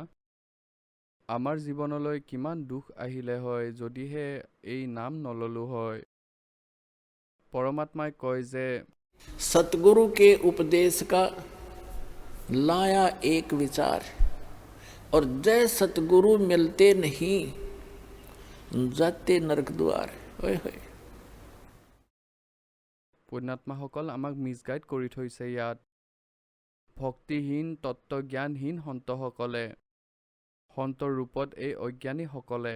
আমাৰ জীৱনলৈ কিমান দুখ আহিলে হয় যদিহে এই নাম নললো হয়। পৰমাত্মাই কয় যে सतगुरु के उपदेश का लाया एक विचार, और जय सतगुरु मिलते नहीं जाते नरक द्वार। होय होय। পুণ্যাত্মাসকল আমাক মিছগাইড কৰি থৈছে ইয়াত। ভক্তিহীন তত্ত্বজ্ঞানহীন সন্তসকলে, সন্তৰ ৰূপত এই অজ্ঞানীসকলে,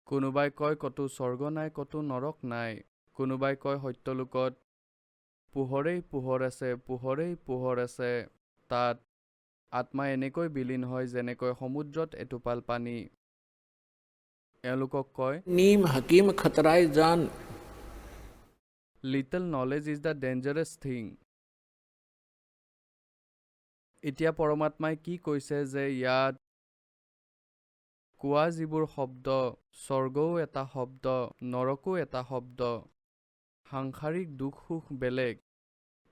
কোনোবাই কয় কতো স্বৰ্গ নাই, কতো নৰক নাই, কোনোবাই কয় সত্যলোকত পোহৰেই পোহৰ আছে, পোহৰেই পোহৰ আছে, তাত আত্মা এনেকৈ বিলীন হয় যেনেকৈ সমুদ্ৰত এটোপাল পানী। এওঁলোকক কয় नीम हकीम खतराए जान, little knowledge is the dangerous thing. এতিয়া পৰমাত্মাই কি কৈছে যে ইয়াত কোৱা যিবোৰ শব্দ, স্বৰ্গও এটা শব্দ, নৰকো এটা শব্দ, সাংসাৰিক দুখ সুখ বেলেগ।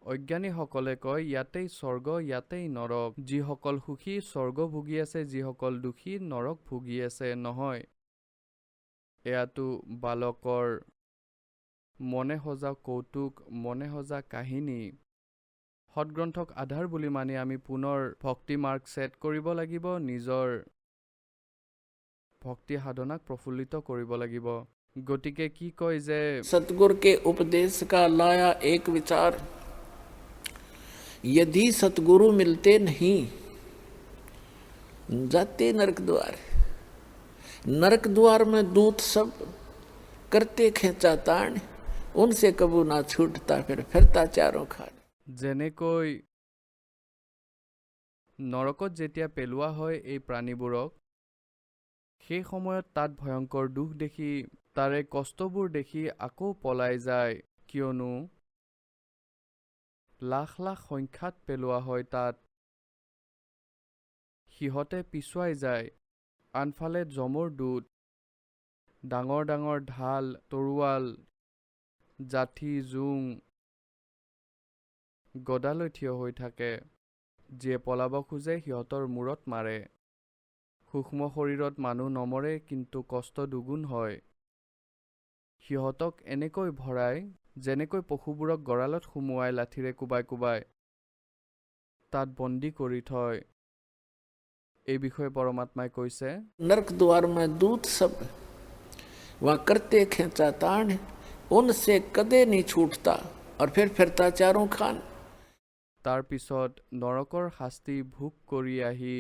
অজ্ঞানীসকলে কয় ইয়াতেই স্বৰ্গ, ইয়াতেই নৰক, যিসকল সুখী স্বৰ্গ ভুগি আছে, যিসকল দুখী নৰক ভুগি আছে। নহয়, এয়াতো বালকৰ মনে সজা কৌতুক, মনে সজা কাহিনী। সৎগ্ৰন্থক আধাৰ বুলি মানি আমি পুনৰ ভক্তি মাৰ্ক ছেট কৰিব লাগিব, নিজৰ ভক্তি সাধনাক প্ৰফুল্লিত কৰিব লাগিব। গতিকে কি কয় যে सतगुरु के उपदेश का लाया एक विचार, यदि सतगुरु मिलते नहीं जाते नरक द्वार। नरक द्वार में दूत सब करते खेचा ताण, उनसे कबू ना छूटता फिर फिरता चारों खान। যেনেকৈ নৰকত যেতিয়া পেলোৱা হয় এই প্ৰাণীবোৰক, সেই সময়ত তাত ভয়ংকৰ দুখ দেখি, তাৰে কষ্টবোৰ দেখি আকৌ পলাই যায়, কিয়নো লাখ লাখ সংখ্যাত পেলোৱা হয় তাত। সিহঁতে পিছুৱাই যায়। আনফালে যমৰ দূত ডাঙৰ ডাঙৰ ঢাল, তৰোৱাল, জাঠি, জোং, গদালৈ থিয় হৈ থাকে। যিয়ে পলাব খোজে সিহঁতৰ মূৰত মাৰে। সূক্ষ্ম শৰীৰত মানুহ নমৰে, কিন্তু কষ্ট দুগুণ হয়। সিহঁতক এনেকৈ ভৰাই যেনেকৈ পশুবোৰক গঁড়ালত সুমুৱাই লাঠিৰে কোবাই কোবাই তাত বন্দী কৰি থয়। এই বিষয়ে পৰমাত্মাই কৈছে नरक द्वार में दूत सब वहाँ करते खेचा ताण, उनसे कदे नहीं छूटता और फिर फिरता चारों खान। তাৰ পিছত নৰকৰ শাস্তি ভোগ কৰি আহি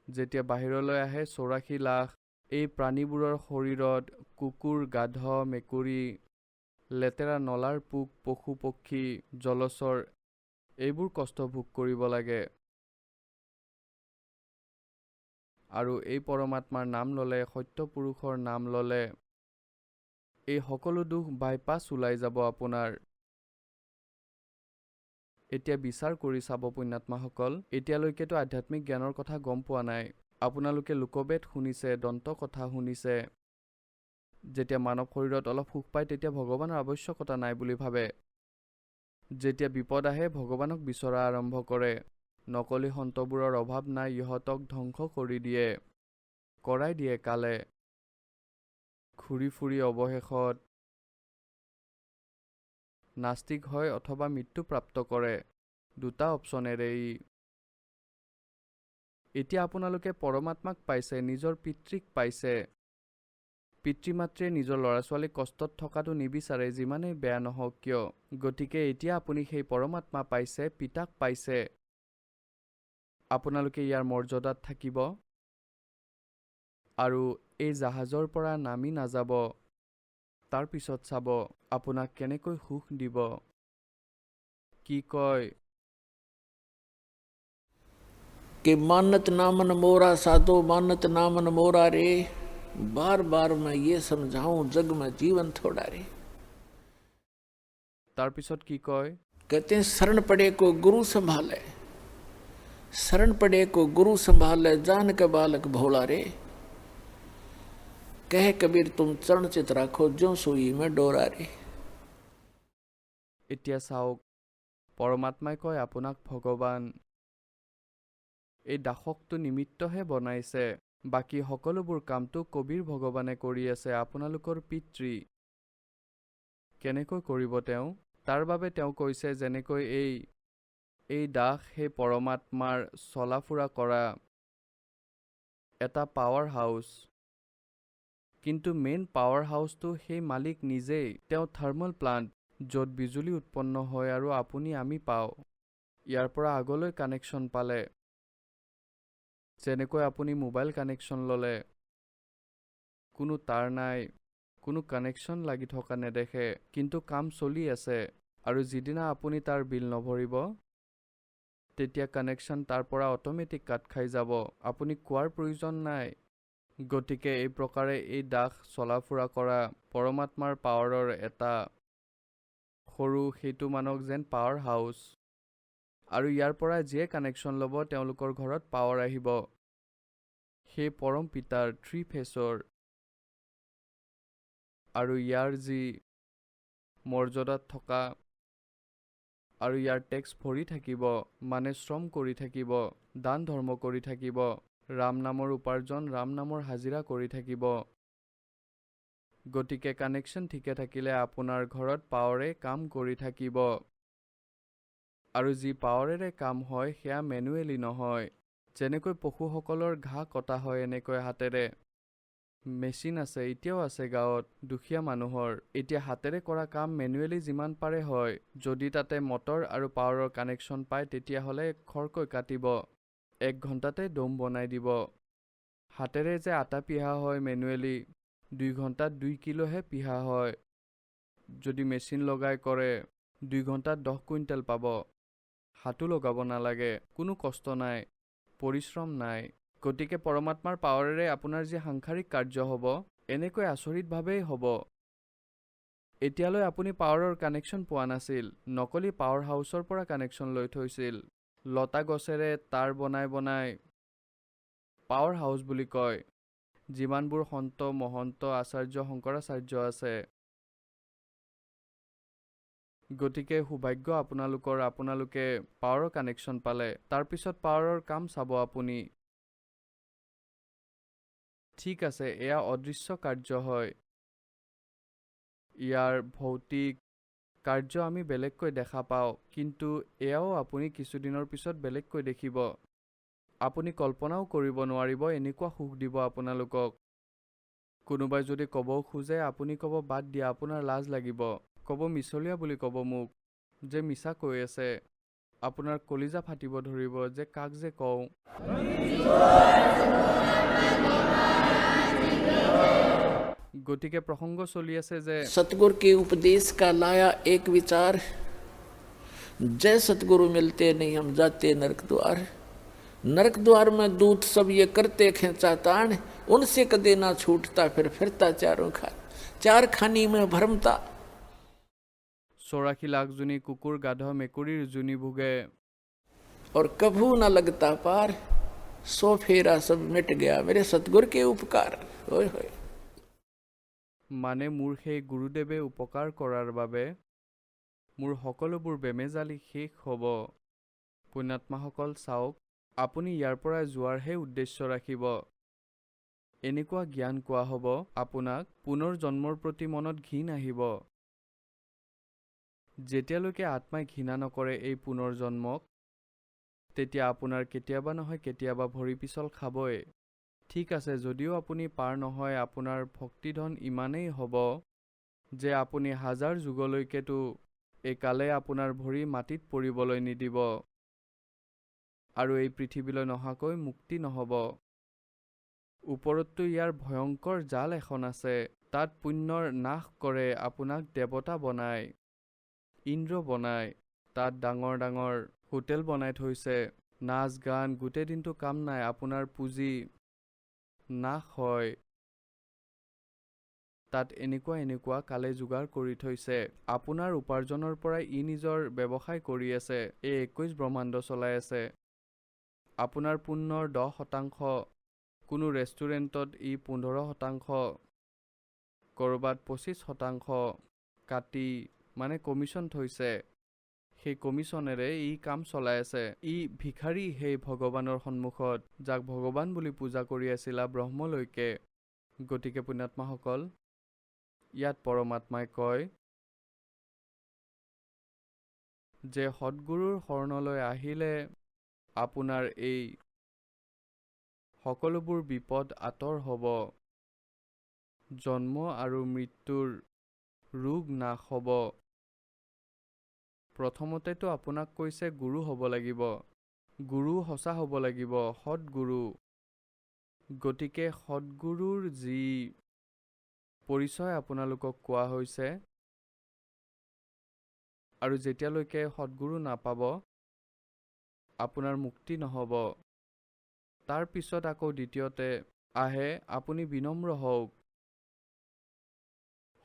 যেতিয়া বাহিৰলৈ আহে ৮৪ লাখ এই প্ৰাণীবোৰৰ শৰীৰত কুকুৰ, গাধ, মেকুৰী, লেতেৰা নলাৰ পোক, পশু পক্ষী, জলচৰ, এইবোৰ কষ্ট ভোগ কৰিব লাগে। আৰু এই পৰমাত্মাৰ নাম ল'লে, সত্যপুৰুষৰ নাম ল'লে, এই সকলো দুখ বাইপাছ ওলাই যাব আপোনাৰ। এতিয়া বিচাৰ কৰি চাব পুণ্যাত্মাসকল, এতিয়ালৈকেতো আধ্যাত্মিক জ্ঞানৰ কথা গম পোৱা নাই। আপোনালোকে লোকবেদ শুনিছে, দন্ত কথা শুনিছে। যেতিয়া মানৱ শৰীৰত অলপ সুখ পায় তেতিয়া ভগৱানৰ আৱশ্যকতা নাই বুলি ভাবে। যেতিয়া বিপদ আহে ভগৱানক বিচৰা আৰম্ভ কৰে। নকলি সন্তবোৰৰ অভাৱ নাই, ইহঁতক ধ্বংস কৰি দিয়ে, কৰাই দিয়ে কালে। ঘূৰি ফুৰি অৱশেষত নাস্তিক হয় অথবা মৃত্যুপ্ৰাপ্ত কৰে। দুটা অপশ্যনেৰেই। এতিয়া আপোনালোকে পৰমাত্মাক পাইছে, নিজৰ পিতৃক পাইছে। পিতৃ মাতৃয়ে নিজৰ ল'ৰা ছোৱালীক কষ্টত থকাটো নিবিচাৰে, যিমানেই বেয়া নহওক কিয়। গতিকে এতিয়া আপুনি সেই পৰমাত্মা পাইছে, পিতাক পাইছে। আপোনালোকে ইয়াৰ মৰ্যাদাত থাকিব আৰু এই জাহাজৰ পৰা নামি নাযাব। তাৰ পিছত চাব আপোনাক কেনেকৈ সুখ দিব। কি কয় कि मानत नामन मोरा साधो मानत नामन मोरा रे, बार बार मैं ये समझाऊं जग में जीवन थोड़ा रे। তাৰ পিছত কি কয়? कहते हैं शरण पड़े को गुरु संभाले, शरण पड़े को गुरु संभाले, जान के बालक भोला रे। कहे कबीर तुम चरण चित राखो, जो सुई में डोरा रे। এতিয়া চাওক, পৰমাত্মাই কয় আপোনাক ভগৱান। এই দাসকটো নিমিত্তহে বনাইছে, বাকী সকলোবোৰ কামটো কবিৰ ভগৱানে কৰি আছে, আপোনালোকৰ পিতৃ। কেনেকৈ কৰিব তেওঁ? তাৰ বাবে তেওঁ কৈছে যেনেকৈ এই দাস সেই পৰমাত্মাৰ চলাফুৰা কৰা এটা পাৱাৰ হাউচ, কিন্তু মেইন পাৱাৰ হাউচটো সেই মালিক নিজেই। তেওঁ থাৰ্মেল প্লাণ্ট, য'ত বিজুলী উৎপন্ন হয় আৰু আমি পাওঁ। ইয়াৰ পৰা আগলৈ কানেকশ্যন পালে, যেনেকৈ আপুনি মোবাইল কানেকশ্যন ল'লে, কোনো তার নাই, কোনো কানেকশ্যন লাগি থকা নেদেখে, কিন্তু কাম চলি আছে, আৰু যিদিনা আপুনি তাৰ বিল নভৰিব, তেতিয়া কানেকশ্যন তাৰ পৰা অট'মেটিক কাট খাই যাব, আপুনি কোৱাৰ প্ৰয়োজন নাই। গতিকে এই প্ৰকাৰে এই দাস চলাফুৰা কৰা পৰমাত্মাৰ পাৱাৰৰ এটা সৰু সেইটো মানক যেন পাৱাৰ হাউচ, আৰু ইয়াৰ পৰা যিয়ে কানেকশ্যন ল'ব তেওঁলোকৰ ঘৰত পাৱাৰ আহিব, সেই পৰম পিতাৰ 3 ফেচৰ। আৰু ইয়াৰ যি মৰ্যাদাত থকা আৰু ইয়াৰ টেক্স ভৰি থাকিব, মানে শ্ৰম কৰি থাকিব, দান ধৰ্ম কৰি থাকিব, ৰাম নামৰ উপাৰ্জন, ৰাম নামৰ হাজিৰা কৰি থাকিব। গতিকে কানেকশ্যন ঠিকে থাকিলে আপোনাৰ ঘৰত পাৱাৰে কাম কৰি থাকিব। আৰু যি পাৱাৰেৰে কাম হয় সেয়া মেনুৱেলি নহয়, যেনেকৈ পশুসকলৰ ঘাঁহ কটা হয় এনেকৈ হাতেৰে। মেচিন আছে, এতিয়াও আছে গাঁৱত দুখীয়া মানুহৰ। এতিয়া হাতেৰে কৰা কাম মেনুৱেলি যিমান পাৰে হয়, যদি তাতে মটৰ আৰু পাৱাৰৰ কানেকশ্যন পায় তেতিয়াহ'লে খৰকৈ কাটিব, 1 ঘণ্টাতে দম বনাই দিব। হাতেৰে যে আটা পিহা হয় মেনুৱেলি, 2 ঘণ্টাত 2 কিলোহে পিহা হয়। যদি মেচিন লগাই কৰে, 2 ঘণ্টাত 10 কুইণ্টেল পাব। হাতো লগাব নালাগে, কোনো কষ্ট নাই, পৰিশ্ৰম নাই। গতিকে পৰমাত্মাৰ পাৱাৰেৰে আপোনাৰ যি সাংসাৰিক কাৰ্য হ'ব, এনেকৈ আচৰিতভাৱেই হ'ব। এতিয়ালৈ আপুনি পাৱাৰৰ কানেকশ্যন পোৱা নাছিল, নকলি পাৱাৰ হাউচৰ পৰা কানেকশ্যন লৈ থৈছিল। লতা গছেৰে তাঁৰ বনাই পাৱাৰ হাউচ বুলি কয়, যিমানবোৰ সন্ত মহন্ত আচাৰ্য শংকৰাচাৰ্য আছে। গতিকে সৌভাগ্য আপোনালোকে পাৱাৰৰ কানেকশ্যন পালে, তাৰপিছত পাৱাৰৰ কাম চাব আপুনি। ঠিক আছে, এয়া অদৃশ্য কাৰ্য হয়। ইয়াৰ ভৌতিক কাৰ্য আমি বেলেগকৈ দেখা পাওঁ, কিন্তু এয়াও আপুনি কিছুদিনৰ পিছত বেলেগকৈ দেখিব। আপুনি কল্পনাও কৰিব নোৱাৰিব এনেকুৱা সুখ দিব আপোনালোকক। কোনোবাই যদি ক'ব খোজে আপুনি ক'ব বাদ দিয়া, আপোনাৰ লাজ লাগিব, ক'ব মিছলীয়া বুলি ক'ব মোক, যে মিছা কৈ আছে। আপোনাৰ কলিজা ফাটিব ধৰিব যে কাক যে কওঁ। গতিকে প্ৰসংগ চলি আছে যে सतगुरु के उपदेश का लाया एक विचार, जय सतगुरु मिलते नहीं हम जाते नरक द्वार। नरक द्वार में दूत सब ये करते खेचा तान, उनसे कदे ना छूटता फिरता चारों खान, 4 खानी में भरमता। 84 लाख জনী কুকুৰ গাধ মেকুৰীৰ জুনি ভোগে, और कभू न लगता पार, 100 फेरा सब मिट गया मेरे सतगुरु के उपकार। होय होय। মানে মোৰ সেই গুৰুদেৱে উপকাৰ কৰাৰ বাবে মোৰ সকলোবোৰ বেমেজালি শেষ হ'ব। পুণ্যাত্মাসকল চাওক, আপুনি ইয়াৰ পৰা যোৱাৰহে উদ্দেশ্য ৰাখিব। এনেকুৱা জ্ঞান কোৱা হ'ব আপোনাক, পুনৰ জন্মৰ প্ৰতি মনত ঘৃণ আহিব। যেতিয়ালৈকে আত্মাই ঘৃণা নকৰে এই পুনৰ জন্মক, তেতিয়া আপোনাৰ কেতিয়াবা নহয় কেতিয়াবা ভৰি পিছল খাবই। ঠিক আছে, যদিও আপুনি পাৰ নহয়, আপোনাৰ ভক্তিধন ইমানেই হ'ব যে আপুনি 1000 যুগলৈকেতো এই কালে আপোনাৰ ভৰি মাটিত পৰিবলৈ নিদিব, আৰু এই পৃথিৱীলৈ নহাকৈ মুক্তি নহ'ব। ওপৰততো ইয়াৰ ভয়ংকৰ জাল এখন আছে, তাত পুণ্যৰ নাশ কৰে, আপোনাক দেৱতা বনায়, ইন্দ্ৰ বনায়, তাত ডাঙৰ ডাঙৰ হোটেল বনাই থৈছে, নাচ গান গোটেই দিনটো কাম নাই, আপোনাৰ পুঁজি নাশ হয়। তাত এনেকুৱা কালে যোগাৰ কৰি থৈছে। আপোনাৰ উপাৰ্জনৰ পৰাই ই নিজৰ ব্যৱসায় কৰি আছে। এই 21 ব্ৰহ্মাণ্ড চলাই আছে। আপোনাৰ পুণ্যৰ 10%, কোনো ৰেষ্টুৰেণ্টত ই 15%, ক'ৰবাত 25% কাটি মানে কমিশ্যন থৈছে। সেই কমিশ্যনেৰে ই কাম চলাই আছে। ই ভিখাৰী সেই ভগৱানৰ সন্মুখত, যাক ভগৱান বুলি পূজা কৰি আছিলা ব্ৰহ্মলৈকে। গতিকে পুণ্যাত্মাসকল, ইয়াত পৰমাত্মাই কয় যে সদ্গুৰুৰ শৰণলৈ আহিলে আপোনাৰ এই সকলোবোৰ বিপদ আঁতৰ হ'ব। জন্ম আৰু মৃত্যুৰ ৰোগ নাশ হ'ব। প্ৰথমতেতো আপোনাক কৈছে গুৰু হ'ব লাগিব। গুৰু সঁচা হ'ব লাগিব, সৎগুৰু। গতিকে সৎগুৰুৰ যি পৰিচয় আপোনালোকক কোৱা হৈছে, আৰু যেতিয়ালৈকে সৎগুৰু নাপাব আপোনাৰ মুক্তি নহ'ব। তাৰ পিছত আকৌ দ্বিতীয়তে আহে আপুনি বিনম্ৰ হওক।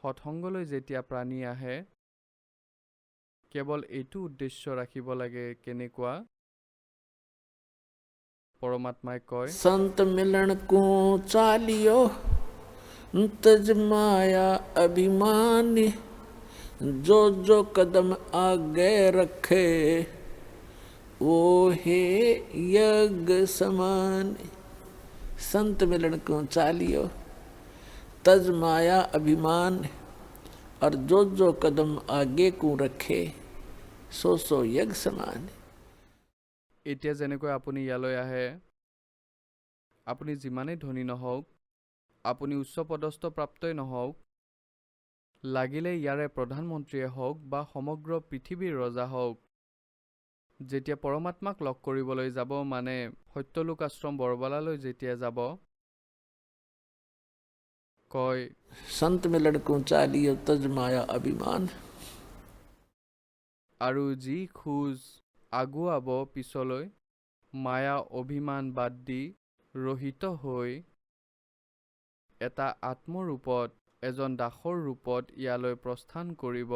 সৎসংগলৈ যেতিয়া প্ৰাণী আহে কেৱল এইটো উদ্দেশ্য ৰাখিব লাগে, কেনেকুৱা? পৰমাত্মাই কয় संत मिलन को चालियो तज माया अभिमानी जो जो कदम आगे रखे वो हे यज्ञ समान। संत मिलन को चालियो तज माया अभिमान और जो कदम आगे को रखे सो यज्ञ समान। এতিয়া যেনেকৈ আপুনি ইয়ালৈ আহে, আপুনি যিমানেই ধনী নহওক, আপুনি উচ্চ পদস্থ প্ৰাপ্তই নহওক, লাগিলে ইয়াৰে প্ৰধানমন্ত্ৰীয়ে হওক বা সমগ্ৰ পৃথিৱীৰ ৰজা হওক, যেতিয়া পৰমাত্মাক লগ কৰিবলৈ যাব, মানে সত্যলোক আশ্ৰম বৰবালালৈ যেতিয়া যাব, কয় संत मिलन को चालियो तज माया अभिमान। আৰু যি খোজ আগুৱাব পিছলৈ, মায়া অভিমান বাদ দি ৰহিত হৈ এটা আত্মৰূপত, এজন দাসৰ ৰূপত ইয়ালৈ প্ৰস্থান কৰিব।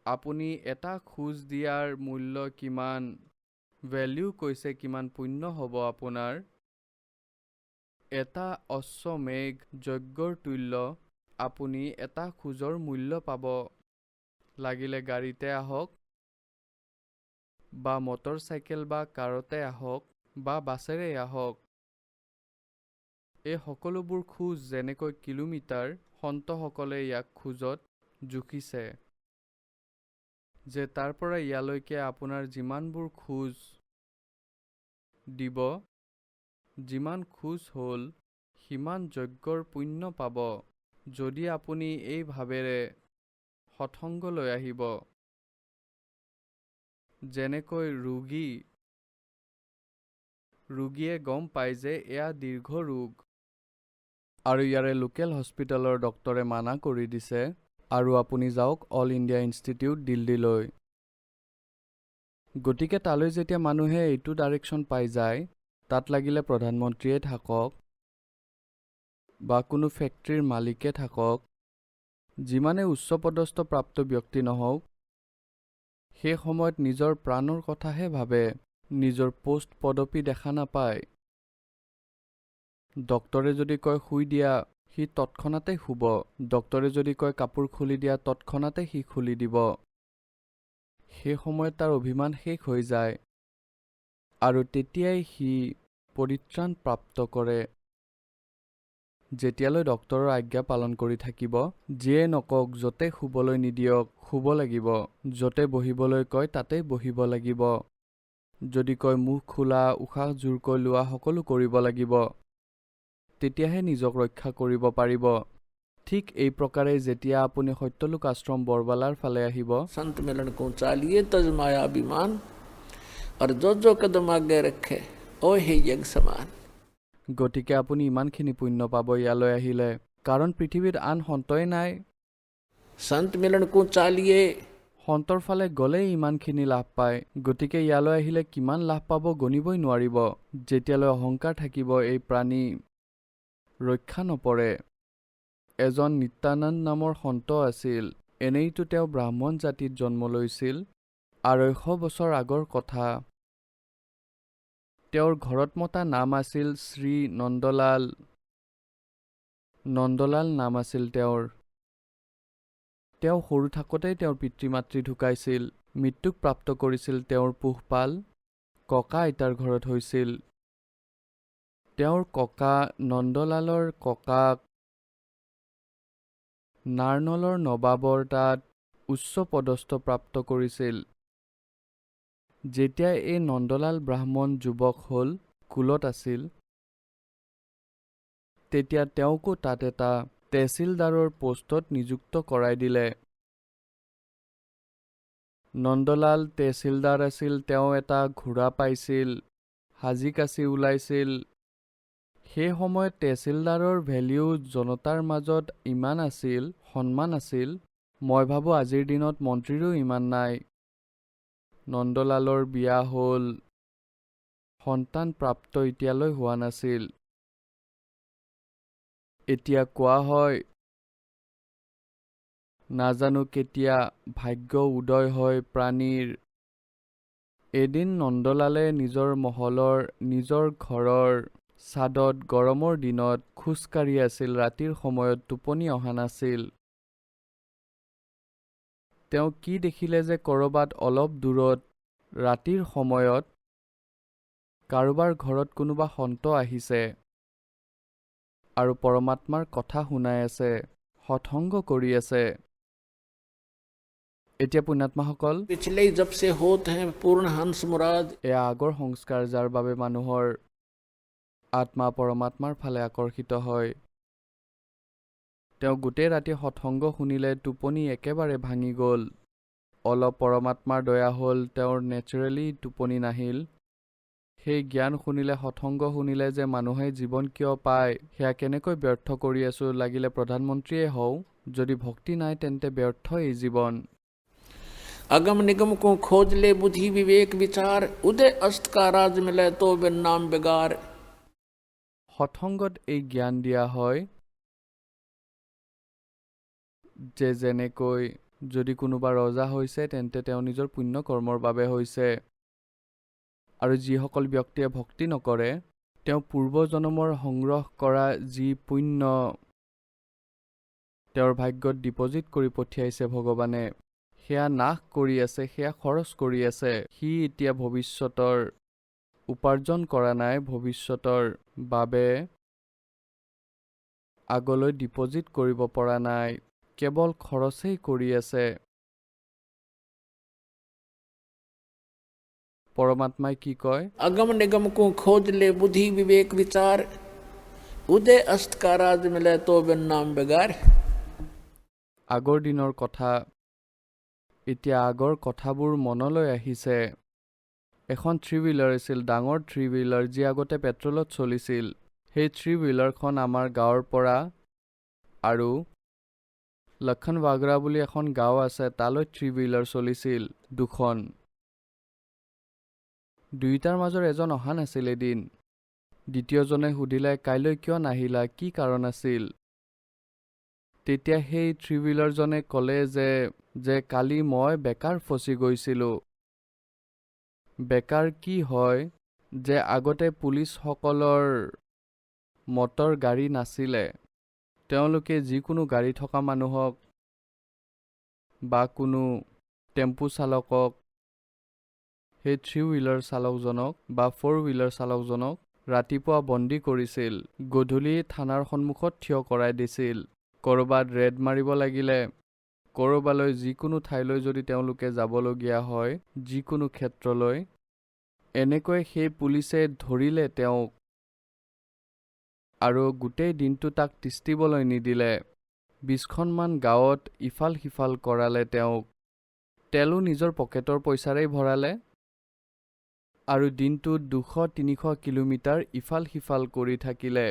আপুনি এটা খোজ দিয়াৰ মূল্য কিমান, ভেলিউ কৈছে কিমান পুণ্য হ'ব আপোনাৰ। এটা অশ্বমেঘ যজ্ঞৰ তুল্য আপুনি এটা খোজৰ মূল্য পাব। লাগিলে গাড়ীতে আহক বা মটৰ চাইকেল বা কাৰতে আহক বা বাছেৰে আহক, এই সকলোবোৰ খোজ যেনেকৈ কিলোমিটাৰ, সন্তসকলে ইয়াক খোজত জুখিছে যে তাৰ পৰা ইয়ালৈকে আপোনাৰ যিমানবোৰ খোজ দিব, যিমান খোজ হ'ল সিমান যজ্ঞৰ পুণ্য পাব। যদি আপুনি এই ভাৱেৰে সৎসংগলৈ আহিব। যেনেকৈ ৰোগীয়ে গম পায় যে এয়া দীৰ্ঘ ৰোগ, আৰু ইয়াৰে লোকেল হস্পিটেলৰ ডক্তৰে মানা কৰি দিছে, আৰু আপুনি যাওক অল ইণ্ডিয়া ইনষ্টিটিউট দিল্লীলৈ। গতিকে তালৈ যেতিয়া মানুহে এইটো ডাইৰেকশ্যন পাই যায়, তাত লাগিলে প্ৰধানমন্ত্ৰীয়ে থাকক বা কোনো ফেক্টৰীৰ মালিকে থাকক, যিমানে উচ্চপদস্থ প্ৰাপ্ত ব্যক্তি নহওক, সেই সময়ত নিজৰ প্ৰাণৰ কথাহে ভাবে, নিজৰ পোষ্ট পদপি দেখা নাপায়। ডক্তৰে যদি কয় শুই দিয়া, সি তৎক্ষণাতে শুব। ডক্তৰে যদি কয় কাপোৰ খুলি দিয়া, তৎক্ষণাতে সি খুলি দিব। সেই সময়ত তাৰ অভিমান শেষ হৈ যায়, আৰু তেতিয়াই সি পৰিত্ৰাণ প্ৰাপ্ত কৰে। যেতিয়ালৈ ডক্তৰৰ আজ্ঞা পালন কৰি থাকিব, যিয়ে নকওক, য'তে শুবলৈ নিদিয়ক শুব লাগিব, য'তে বহিবলৈ কয় তাতেই বহিব লাগিব, যদি কয় মুখ খোলা, উশাহ জোৰকৈ লোৱা, সকলো কৰিব লাগিব, তেতিয়াহে নিজক ৰক্ষা কৰিব পাৰিব। ঠিক এই প্ৰকাৰে যেতিয়া আপুনি সত্যলোক আশ্ৰম বৰবালাৰ ফালে আহিব, संत मिलन को चालिए तज माया अभिमान और जो कदम आगे रखे ओ हे यज्ञ समान। গতিকে আপুনি ইমানখিনি পুণ্য পাব ইয়ালৈ আহিলে, কাৰণ পৃথিৱীত আন সন্তই নাই। संत मिलन को चालिए সন্তৰ ফালে গ'লেই ইমানখিনি লাভ পায়, গতিকে ইয়ালৈ আহিলে কিমান লাভ পাব গণিবই নোৱাৰিব। যেতিয়ালৈ অহংকাৰ থাকিব এই প্ৰাণী ৰক্ষা নপৰে। এজন নিত্যানন্দ নামৰ সন্ত আছিল। এনেইতো তেওঁ ব্ৰাহ্মণ জাতিত জন্ম লৈছিল। ২৫০ বছৰ আগৰ কথা। তেওঁৰ ঘৰত মতা নাম আছিল শ্ৰী নন্দলাল। নন্দলাল নাম আছিল তেওঁৰ। তেওঁ সৰু থাকোঁতেই তেওঁৰ পিতৃ মাতৃ ঢুকাইছিল। মৃত্যুক প্ৰাপ্ত কৰিছিল তেওঁৰ পোহপাল ককা আইতাৰ ঘৰত হৈছিল। তেওঁৰ ককা নন্দলালৰ ককাক নাৰ্নলৰ নবাবৰ তাত উচ্চ পদস্থ প্ৰাপ্ত কৰিছিল। যেতিয়া এই নন্দলাল ব্ৰাহ্মণ যুৱক হ'ল, কুলত আছিল, তেতিয়া তেওঁকো তাত এটা তেহচিলদাৰৰ পোষ্টত নিযুক্ত কৰাই দিলে। নন্দলাল তেহচিলদাৰ আছিল। তেওঁ এটা ঘোঁৰা পাইছিল, সাজি কাচি ওলাইছিল। সেই সময়ত তেহচিলদাৰৰ ভেলিউ জনতাৰ মাজত ইমান আছিল, সন্মান আছিল, মই ভাবোঁ আজিৰ দিনত মন্ত্ৰীৰো ইমান নাই। নন্দলালৰ বিয়া হ'ল, সন্তান প্ৰাপ্ত এতিয়ালৈ হোৱা নাছিল। এতিয়া কোৱা হয়, নাজানো কেতিয়া ভাগ্য উদয় হয় প্ৰাণীৰ। এদিন নন্দলালে নিজৰ মহলৰ, নিজৰ ঘৰৰ ছাদত গৰমৰ দিনত খোজকাঢ়ি আছিল। ৰাতিৰ সময়ত টোপনি অহা নাছিল। তেওঁ কি দেখিলে যে ক'ৰবাত অলপ দূৰত ৰাতিৰ সময়ত কাৰোবাৰ ঘৰত কোনোবা সন্ত আহিছে আৰু পৰমাত্মাৰ কথা শুনাই আছে, সৎসংগ কৰি আছে। এতিয়া পুণ্যাত্মাসকল, पिछले जब से होत हैं पूर्ण हंस मुराद। এয়া আগৰ সংস্কাৰ, যাৰ বাবে মানুহৰ আত্মা পৰমাত্মাৰ ফালে আকৰ্ষিত হয়। তেওঁ গোটেই ৰাতি সৎসংগ শুনিলে, টোপনি একেবাৰে ভাঙি গ'ল। অলপ পৰমাত্মাৰ দয়া হ'ল, তেওঁৰ নেচাৰেলি টোপনি নাহিল। সেই জ্ঞান শুনিলে, সৎসংগ শুনিলে যে মানুহে জীৱন কিয় পায়, সেয়া কেনেকৈ ব্যৰ্থ কৰি আছোঁ, লাগিলে প্ৰধানমন্ত্ৰীয়ে হওঁ, যদি ভক্তি নাই তেন্তে ব্যৰ্থ এই জীৱন। अगम निगम को खोज ले बुद्धि विवेक विचार, उदय अस्त का राज मिले तो बिन नाम बेगार। সৎসংগত এই জ্ঞান দিয়া হয় যে যেনেকৈ যদি কোনোবা ৰজা হৈছে তেন্তে তেওঁ নিজৰ পুণ্য কৰ্মৰ বাবে হৈছে, আৰু যিসকল ব্যক্তিয়ে ভক্তি নকৰে, তেওঁ পূৰ্বজন্মৰ সংগ্ৰহ কৰা যি পুণ্য তেওঁৰ ভাগ্যত ডিপজিট কৰি পঠিয়াইছে ভগৱানে, সেয়া নাশ কৰি আছে, সেয়া খৰচ কৰি আছে। সি এতিয়া ভৱিষ্যতৰ উপাৰ্জন কৰা নাই, ভৱিষ্যতৰ বাবে আগলৈ ডিপজিট কৰিব পৰা নাই, কেৱল খৰচেই কৰি আছে। পৰমাত্মাই কি কয়? अगम निगम को खोज ले बुद्धि विवेक विचार, उदय अस्त का राज मिले तो बिन नाम बेगार। আগৰ দিনৰ কথা, এতিয়া আগৰ কথাবোৰ মনলৈ আহিছে। এখন থ্ৰী হুইলাৰ আছিল, ডাঙৰ থ্ৰী হুইলাৰ, যি আগতে পেট্ৰলত চলিছিল। সেই থ্ৰী হুইলাৰখন আমাৰ গাঁৱৰ পৰা আৰু লক্ষণৱাগৰা বুলি এখন গাঁও আছে, তালৈ থ্ৰী হুইলাৰ চলিছিল দুখন। দুয়োটাৰ মাজৰ এজন অহা নাছিল এদিন। দ্বিতীয়জনে সুধিলে, কাইলৈ কিয় নাহিলা, কি কাৰণ আছিল? তেতিয়া সেই থ্ৰী হুইলাৰজনে ক'লে যে কালি মই বেকাৰ ফচি গৈছিলোঁ। বেকাৰ কি হয় যে আগতে পুলিচসকলৰ মটৰ গাড়ী নাছিলে। তেওঁলোকে যিকোনো গাড়ী থকা মানুহক বা কোনো টেম্পু চালকক, সেই থ্ৰী হুইলাৰ চালকজনক বা ফ'ৰ হুইলাৰ চালকজনক ৰাতিপুৱা বন্দী কৰিছিল, গধূলি থানাৰ সন্মুখত থিয় কৰাই দিছিল। ক'ৰবাত ৰেড মাৰিব লাগিলে, ক'ৰবালৈ যিকোনো ঠাইলৈ যদি তেওঁলোকে যাবলগীয়া হয়, যিকোনো ক্ষেত্ৰলৈ, এনেকৈ সেই পুলিচে ধৰিলে তেওঁক আৰু গোটেই দিনটো তাক তিষ্ঠিবলৈ নিদিলে। 20খনমান গাঁৱত ইফাল সিফাল কৰালে তেওঁক। তেলো নিজৰ পকেটৰ পইচাৰেই ভৰালে আৰু দিনটোত 200-300 কিলোমিটাৰ ইফাল সিফাল কৰি থাকিলে।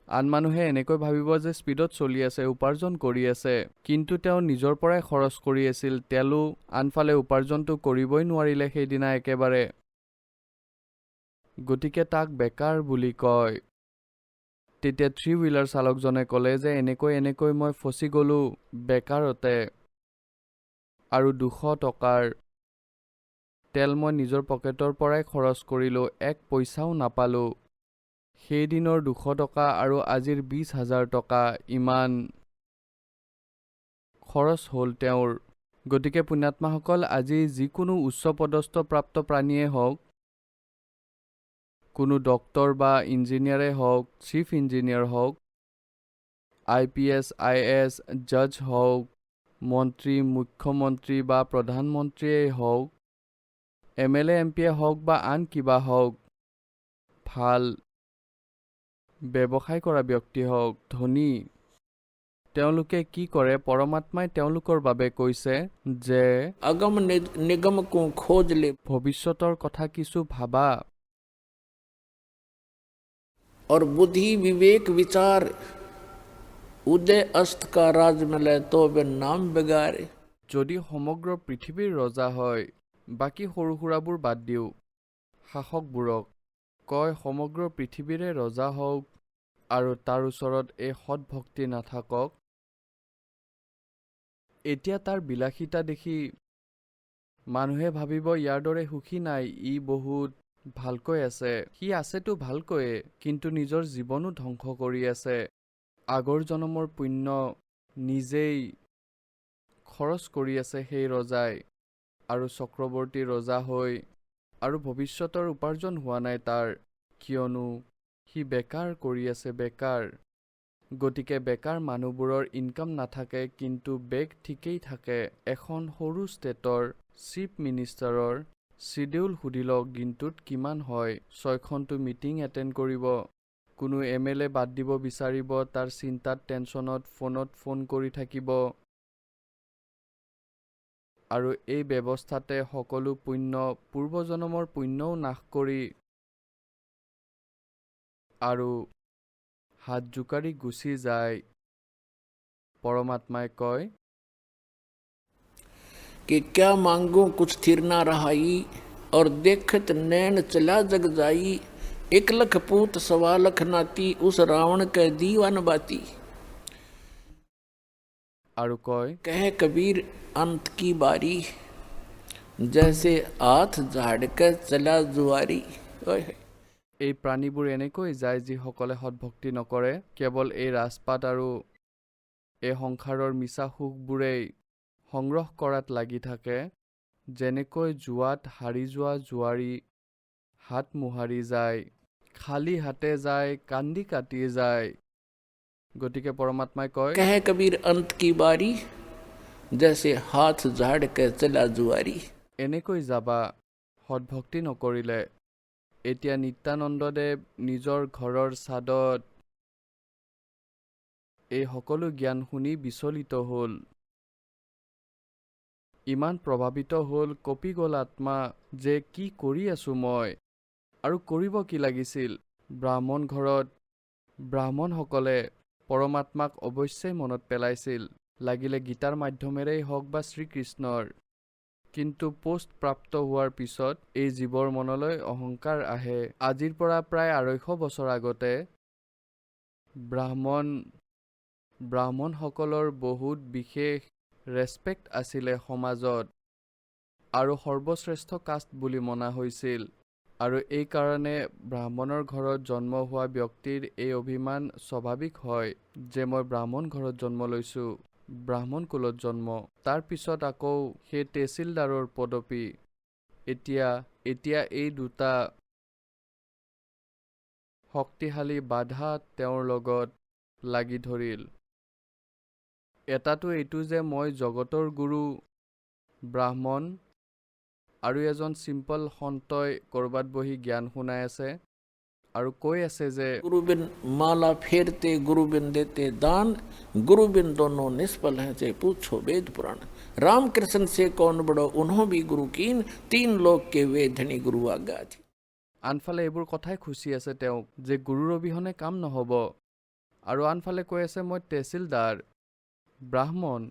আন মানুহে এনেকৈ ভাবিব যে স্পীডত চলি আছে, উপাৰ্জন কৰি আছে, কিন্তু তেওঁ নিজৰ পৰাই খৰচ কৰি আছিল। তেলো আনফালে উপাৰ্জনটো কৰিবই নোৱাৰিলে সেইদিনা একেবাৰে। গতিকে তাক বেকাৰ বুলি কয়। তেতিয়া 3 হুইলাৰ চালকজনে ক'লে যে এনেকৈ মই ফচি গ'লো বেকাৰতে, আৰু 200 টকাৰ তেল মই নিজৰ পকেটৰ পৰাই খৰচ কৰিলোঁ, 1 পইচাও নাপালোঁ। সেইদিনৰ 200 টকা আৰু আজিৰ 20,000 টকা ইমান খৰচ হ'ল তেওঁৰ। গতিকে পুণ্যাত্মাসকল, আজি যিকোনো উচ্চপদস্থ প্ৰাপ্ত প্ৰাণীয়ে হওক, কোনো ডক্তৰ বা ইঞ্জিনিয়াৰে হওক, চিফ ইঞ্জিনিয়াৰ হওক, IPS, IAS, জাজ হওক, মন্ত্ৰী, মুখ্যমন্ত্ৰী বা প্ৰধানমন্ত্ৰীয়েই হওক, MLA, MP হওক বা আন কিবা হওক, ভাল ব্যৱসায় কৰা ব্যক্তি হওক, ধনী, তেওঁলোকে কি কৰে? পৰমাত্মাই তেওঁলোকৰ বাবে কৈছে যে अगम निगम को खोज ले, ভৱিষ্যতৰ কথা কিছু ভাবা, और बुद्धि विवेक विचार उदय अस्त का राज मिले तो वे नाम बिगाड़े। যদি সমগ্ৰ পৃথিৱীৰ ৰজা হয়, বাকী সৰু সুৰাবোৰ বাদ দিওঁ, শাসকবোৰক কয় সমগ্ৰ পৃথিৱীৰে ৰজা হওক আৰু তাৰ ওচৰত এই সৎভক্তি নাথাকক, এতিয়া তাৰ বিলাসিতা দেখি মানুহে ভাবিব ইয়াৰ দৰে সুখী নাই, ই বহুত ভালকৈ আছে, সি আছেতো ভালকৈয়ে, কিন্তু নিজৰ জীৱনো ধ্বংস কৰি আছে। আগৰ জনমৰ পুণ্য নিজেই খৰচ কৰি আছে সেই ৰজাই, আৰু চক্ৰৱৰ্তী ৰজা হৈ, আৰু ভৱিষ্যতৰ উপাৰ্জন হোৱা নাই তাৰ, কিয়নো সি বেকাৰ কৰি আছে, বেকাৰ। গতিকে বেকাৰ মানুহবোৰৰ ইনকাম নাথাকে, কিন্তু বেগ ঠিকেই থাকে। এখন সৰু ষ্টেটৰ চিফ মিনিষ্টাৰৰ চিডিউল সুধি লওক দিনটোত কিমান হয়। 6খনটো মিটিং এটেণ্ড কৰিব, কোনো MLA বাদ দিব বিচাৰিব, তাৰ চিন্তাত টেনচনত ফোনত ফোন কৰি থাকিব, আৰু এই ব্যৱস্থাতে সকলো পুণ্য, পূৰ্বজনমৰ পুণ্যও নাশ কৰি আৰু হাত জোকাৰি গুচি যায়। পৰমাত্মাই কয় कि क्या मांगू कुछ थिर ना रहाई, और देखत नैन चला जग जाई, 1 लख पूत 1.25 लाख नाती, उस रावण के दीवान बाती। আৰু কয় कहे कबीर अंत की बारी, जैसे हाथ झाड़ के चला जुआरी। ओए এই প্ৰাণীবোৰ এনেকৈ যায় যিসকলে সৎভক্তি নকৰে, কেৱল এই ৰাজপাট আৰু এই সংসাৰৰ মিছা সুখবোৰেই সংগ্ৰহ কৰাত লাগি থাকে, যেনেকৈ জুৱাত হাৰি যোৱা জুৱাৰী হাত মোহাৰি যায়, খালী হাতে যায়, কান্দি কাটি যায়। গতিকে পৰমাত্মাই কয় कहे कबीर अंत की बारी, जैसे हाथ झाड़ के चला जुआरी। এনেকৈ যাবা সৎভক্তি নকৰিলে। এতিয়া নিত্যানন্দদেৱ নিজৰ ঘৰৰ ছাদত এই সকলো জ্ঞান শুনি বিচলিত হ'ল, ইমান প্ৰভাৱিত হ'ল, কঁপি গ'ল আত্মা যে কি কৰি আছোঁ মই, আৰু কৰিব কি লাগিছিল। ব্ৰাহ্মণ ঘৰত ব্ৰাহ্মণসকলে পৰমাত্মাক অৱশ্যেই মনত পেলাইছিল, লাগিলে গীতাৰ মাধ্যমেৰেই হওক বা শ্ৰীকৃষ্ণৰ, কিন্তু পোষ্ট প্ৰাপ্ত হোৱাৰ পিছত এই জীৱৰ মনলৈ অহংকাৰ আহে। আজিৰ পৰা প্ৰায় 250 বছৰ আগতে ব্ৰাহ্মণসকলৰ বহুত বিশেষ ৰেচপেক্ট আছিলে সমাজত, আৰু সৰ্বশ্ৰেষ্ঠ কাষ্ট বুলি মনা হৈছিল, আৰু এই কাৰণে ব্ৰাহ্মণৰ ঘৰত জন্ম হোৱা ব্যক্তিৰ এই অভিমান স্বাভাৱিক হয় যে মই ব্ৰাহ্মণ ঘৰত জন্ম লৈছোঁ, ব্ৰাহ্মণ কুলত জন্ম। তাৰ পিছত আকৌ সেই তেছিলদাৰৰ পদবী। এতিয়া এই দুটা শক্তিশালী বাধা তেওঁৰ লগত লাগি ধৰিল। এটাটো এইটো যে মই জগতৰ গুৰু ব্ৰাহ্মণ, আৰু এজন চিম্পল সন্তই ক'ৰবাত বহি জ্ঞান শুনাই আছে আৰু কৈ আছে যে गुरु बिन माला फेरते, गुरु बिन देते दान, गुरु बिन दोनों निष्फल हैं, से पूछो वेद पुराण। रामकृष्ण से कौन बड़ो, उन्हों भी गुरु कीन, 3 लोक के वे धनी गुरु आज्ञा थी। আনফালে এইবোৰ কথাই খুচি আছে তেওঁক যে গুৰুৰ অবিহনে কাম নহ'ব, আৰু আনফালে কৈ আছে মই তেছিলদাৰ ব্ৰাহ্মণ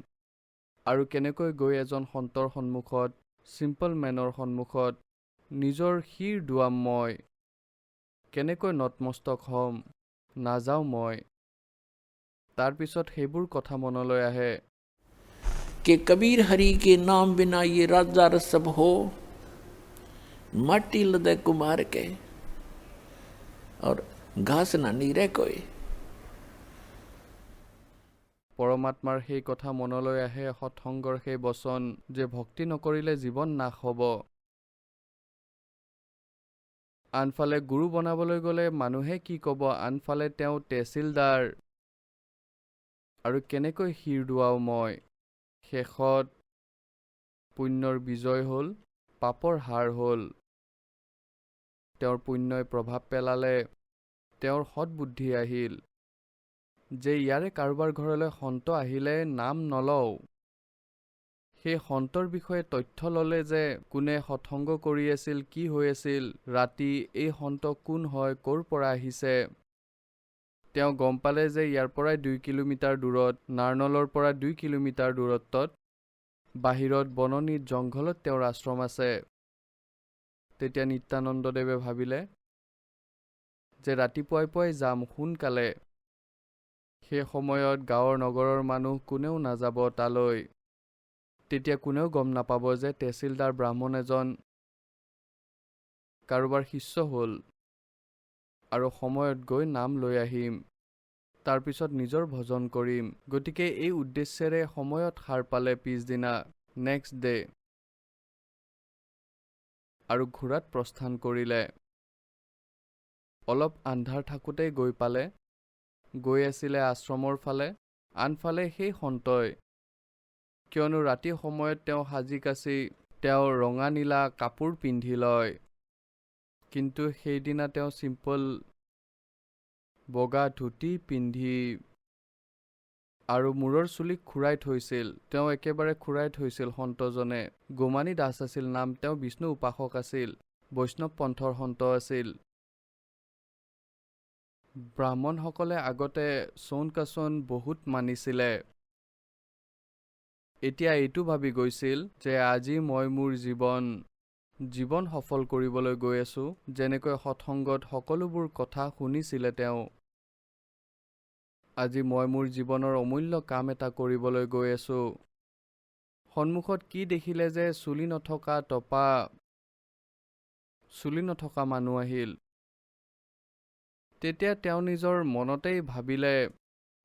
আৰু কেনেকৈ গৈ এজন সন্তৰ সন্মুখত চিম্পল মেনৰ সন্মুখত নিজৰ শিৰ দুৱাম মই কেনেকৈ নতমস্তক হ'ম নাযাওঁ মই। তাৰ পিছত সেইবোৰ কথা মনলৈ আহে कि कबीर हरि के नाम बिना ये राजा रसब हो माटी लदे कुमार के और घास ना नीरे कोई। পৰমাত্মাৰ সেই কথা মনলৈ আহে সৎসংগৰ সেই বচন যে ভক্তি নকৰিলে জীৱন নাশ হ'ব। আনফালে গুৰু বনাবলৈ গ'লে মানুহে কি ক'ব, আনফালে তেওঁ তেছিলদাৰ আৰু কেনেকৈ শিৰ দুৱাও মই। শেষত পুণ্যৰ বিজয় হ'ল, পাপৰ হাৰ হ'ল। তেওঁৰ পুণ্যই প্ৰভাৱ পেলালে, তেওঁৰ সৎবুদ্ধি আহিল যে ইয়াৰে কাৰোবাৰ ঘৰলৈ সন্ত আহিলে নাম নলওঁ। সেই সন্তৰ বিষয়ে তথ্য ল'লে যে কোনে সৎসংগ কৰি আছিল, কি হৈ আছিল, ৰাতি এই সন্ত কোন হয়, ক'ৰ পৰা আহিছে। তেওঁ গম পালে যে ইয়াৰ পৰাই 2 কিলোমিটাৰ দূৰত, নাৰ্নলৰ পৰা 2 কিলোমিটাৰ দূৰত্বত বাহিৰত বননিত জংঘলত তেওঁৰ আশ্ৰম আছে। তেতিয়া নিত্যানন্দদেৱে ভাবিলে যে ৰাতিপুৱাই পুৱাই যাম সোনকালে। সেই সময়ত গাঁৱৰ নগৰৰ মানুহ কোনেও নাযাব তালৈ। তেতিয়া কোনেও গম নাপাব যে তেছিলদাৰ ব্ৰাহ্মণ এজন কাৰোবাৰ শিষ্য হ'ল আৰু সময়ত গৈ নাম লৈ আহিম, তাৰপিছত নিজৰ ভজন কৰিম। গতিকে এই উদ্দেশ্যেৰে সময়ত সাৰ পালে পিছদিনা নেক্সট ডে আৰু ঘোঁৰাত প্ৰস্থান কৰিলে। অলপ আন্ধাৰ থাকোঁতেই গৈ পালে, গৈ আছিলে আশ্ৰমৰ ফালে। আনফালে সেই সন্তই, কিয়নো ৰাতি সময়ত তেওঁ সাজি কাচি তেওঁ ৰঙা নীলা কাপোৰ পিন্ধি লয়, কিন্তু সেইদিনা তেওঁ চিম্পল বগা ধুতি পিন্ধি আৰু মূৰৰ চুলি খুৰাই থৈছিল। তেওঁ একেবাৰে খুৰাই থৈছিল সন্তজনে। গোমানী দাস আছিল নাম, তেওঁ বিষ্ণু উপাসক আছিল, বৈষ্ণৱ পন্থৰ সন্ত আছিল। ব্ৰাহ্মণসকলে আগতে চৌন বহুত মানিছিলে। এতিয়া এইটো ভাবি গৈছিল যে আজি মই মোৰ জীৱন সফল কৰিবলৈ গৈ আছোঁ। যেনেকৈ সৎসংগত সকলোবোৰ কথা শুনিছিলে তেওঁ, আজি মই মোৰ জীৱনৰ অমূল্য কাম এটা কৰিবলৈ গৈ আছোঁ। সন্মুখত কি দেখিলে যে চুলি নথকা মানুহ আহিল। তেতিয়া তেওঁ নিজৰ মনতেই ভাবিলে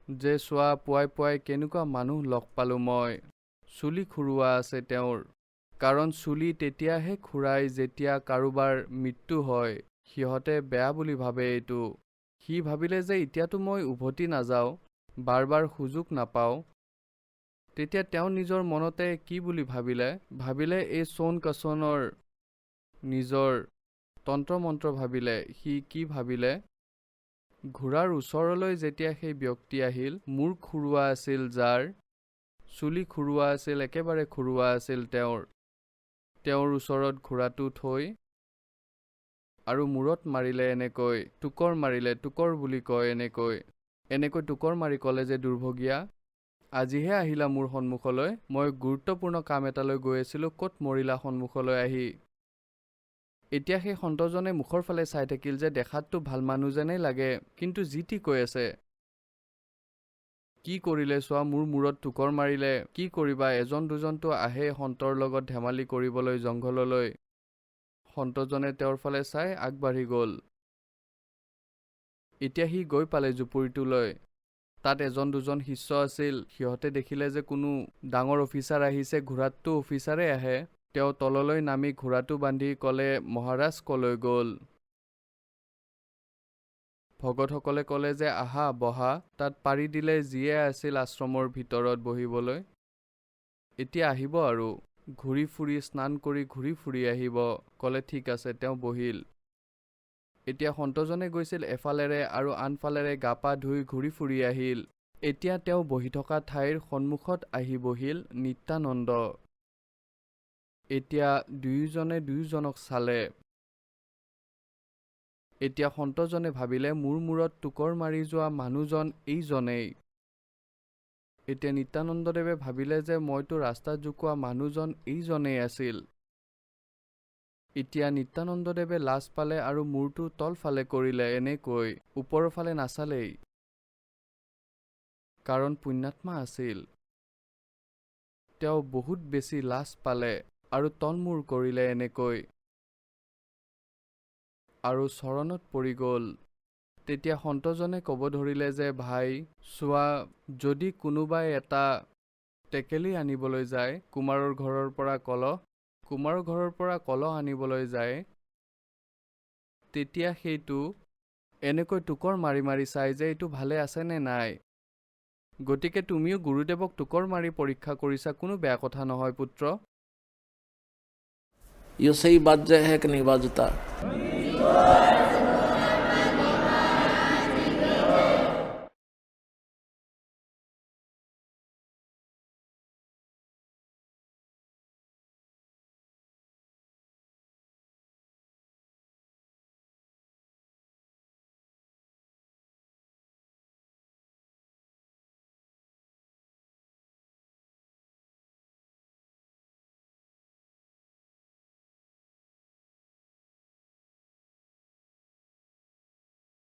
যে চোৱা পুৱাই পুৱাই কেনেকুৱা মানুহ লগ পালোঁ মই। চুলি খুৰোৱা আছে তেওঁৰ, কাৰণ চুলি তেতিয়াহে খুৰাই যেতিয়া কাৰোবাৰ মৃত্যু হয়। সিহঁতে বেয়া বুলি ভাবে এইটো। সি ভাবিলে যে এতিয়াতো মই উভতি নাযাওঁ, বাৰ বাৰ সুযোগ নাপাওঁ। তেতিয়া তেওঁ নিজৰ মনতে কি বুলি ভাবিলে এই চৌন কাছনৰ নিজৰ তন্ত্ৰ মন্ত্ৰ ভাবিলে। সি কি ভাবিলে, ঘোঁৰাৰ ওচৰলৈ যেতিয়া সেই ব্যক্তি আহিল, মূৰ খুৰোৱা আছিল যাৰ, চুলি খুৰোৱা আছিল, একেবাৰে খুৰোৱা আছিল তেওঁৰ ওচৰত ঘোঁৰাটো থৈ আৰু মূৰত মাৰিলে এনেকৈ, টোকৰ বুলি কয় এনেকৈ টোকৰ মাৰি ক'লে যে দুৰ্ভগীয়া, আজিহে আহিলা মোৰ সন্মুখলৈ, মই গুৰুত্বপূৰ্ণ কাম এটালৈ গৈ আছিলোঁ, ক'ত মৰিলা সন্মুখলৈ আহি। এতিয়া সেই সন্তজনে মুখৰ ফালে চাই থাকিল যে দেখাততো ভাল মানুহ যেনেই লাগে, কিন্তু যি টি কৈ আছে। কি কৰিলে চোৱা, মোৰ মূৰত টোকৰ মাৰিলে, কি কৰিবা, এজন দুজনতো আহে সন্তৰ লগত ধেমালি কৰিবলৈ জংঘললৈ। সন্তজনে তেওঁৰ ফালে চাই আগবাঢ়ি গ'ল। এতিয়া সি গৈ পালে জুপুৰিটোলৈ। তাত এজন দুজন শিষ্য আছিল। সিহঁতে দেখিলে যে কোনো ডাঙৰ অফিচাৰ আহিছে, ঘোঁৰাততো অফিচাৰে আহে। তেওঁ তললৈ নামি ঘোঁৰাটো বান্ধি ক'লে, মহাৰাজ ক'লৈ গ'ল? ভকতসকলে ক'লে যে আহা বহা। তাত পাৰি দিলে যিয়ে আছিল আশ্ৰমৰ ভিতৰত বহিবলৈ। এতিয়া আহিব আৰু ঘূৰি ফুৰি স্নান কৰি ঘূৰি ফুৰি আহিব। ক'লে ঠিক আছে, তেওঁ বহিল। এতিয়া সন্তজনে গৈছিল এফালেৰে আৰু আনফালেৰে গা পা ধুই ঘূৰি ফুৰি আহিল। এতিয়া তেওঁ বহি থকা ঠাইৰ সন্মুখত আহি বহিল নিত্যানন্দ। এতিয়া দুয়োজনে দুয়োজনক চালে। এতিয়া সন্তজনে ভাবিলে মোৰ মূৰত টোকৰ মাৰি যোৱা মানুহজন এইজনেই। এতিয়া নিত্যানন্দদেৱে ভাবিলে যে মইতো ৰাস্তাত জোকোৱা মানুহজন এইজনেই আছিল। এতিয়া নিত্যানন্দদেৱে লাজ পালে আৰু মূৰটো তলফালে কৰিলে এনেকৈ, ওপৰৰ ফালে নাচালেই। কাৰণ পুণ্যাত্মা আছিল। তেওঁ বহুত বেছি লাজ পালে আৰু তলমূৰ কৰিলে এনেকৈ আৰু চৰণত পৰি গ'ল। তেতিয়া সন্তজনে ক'ব ধৰিলে যে ভাই চোৱা, যদি কোনোবাই এটা টেকেলি আনিবলৈ যায় কুমাৰৰ ঘৰৰ পৰা কলহ আনিবলৈ যায়, তেতিয়া সেইটো এনেকৈ টোকৰ মাৰি মাৰি চাই যে এইটো ভালে আছে নে নাই। গতিকে তুমিও গুৰুদেৱক টোকৰ মাৰি পৰীক্ষা কৰিছা, কোনো বেয়া কথা নহয় পুত্ৰ। ये सही बात जय है कि नहीं बाजता?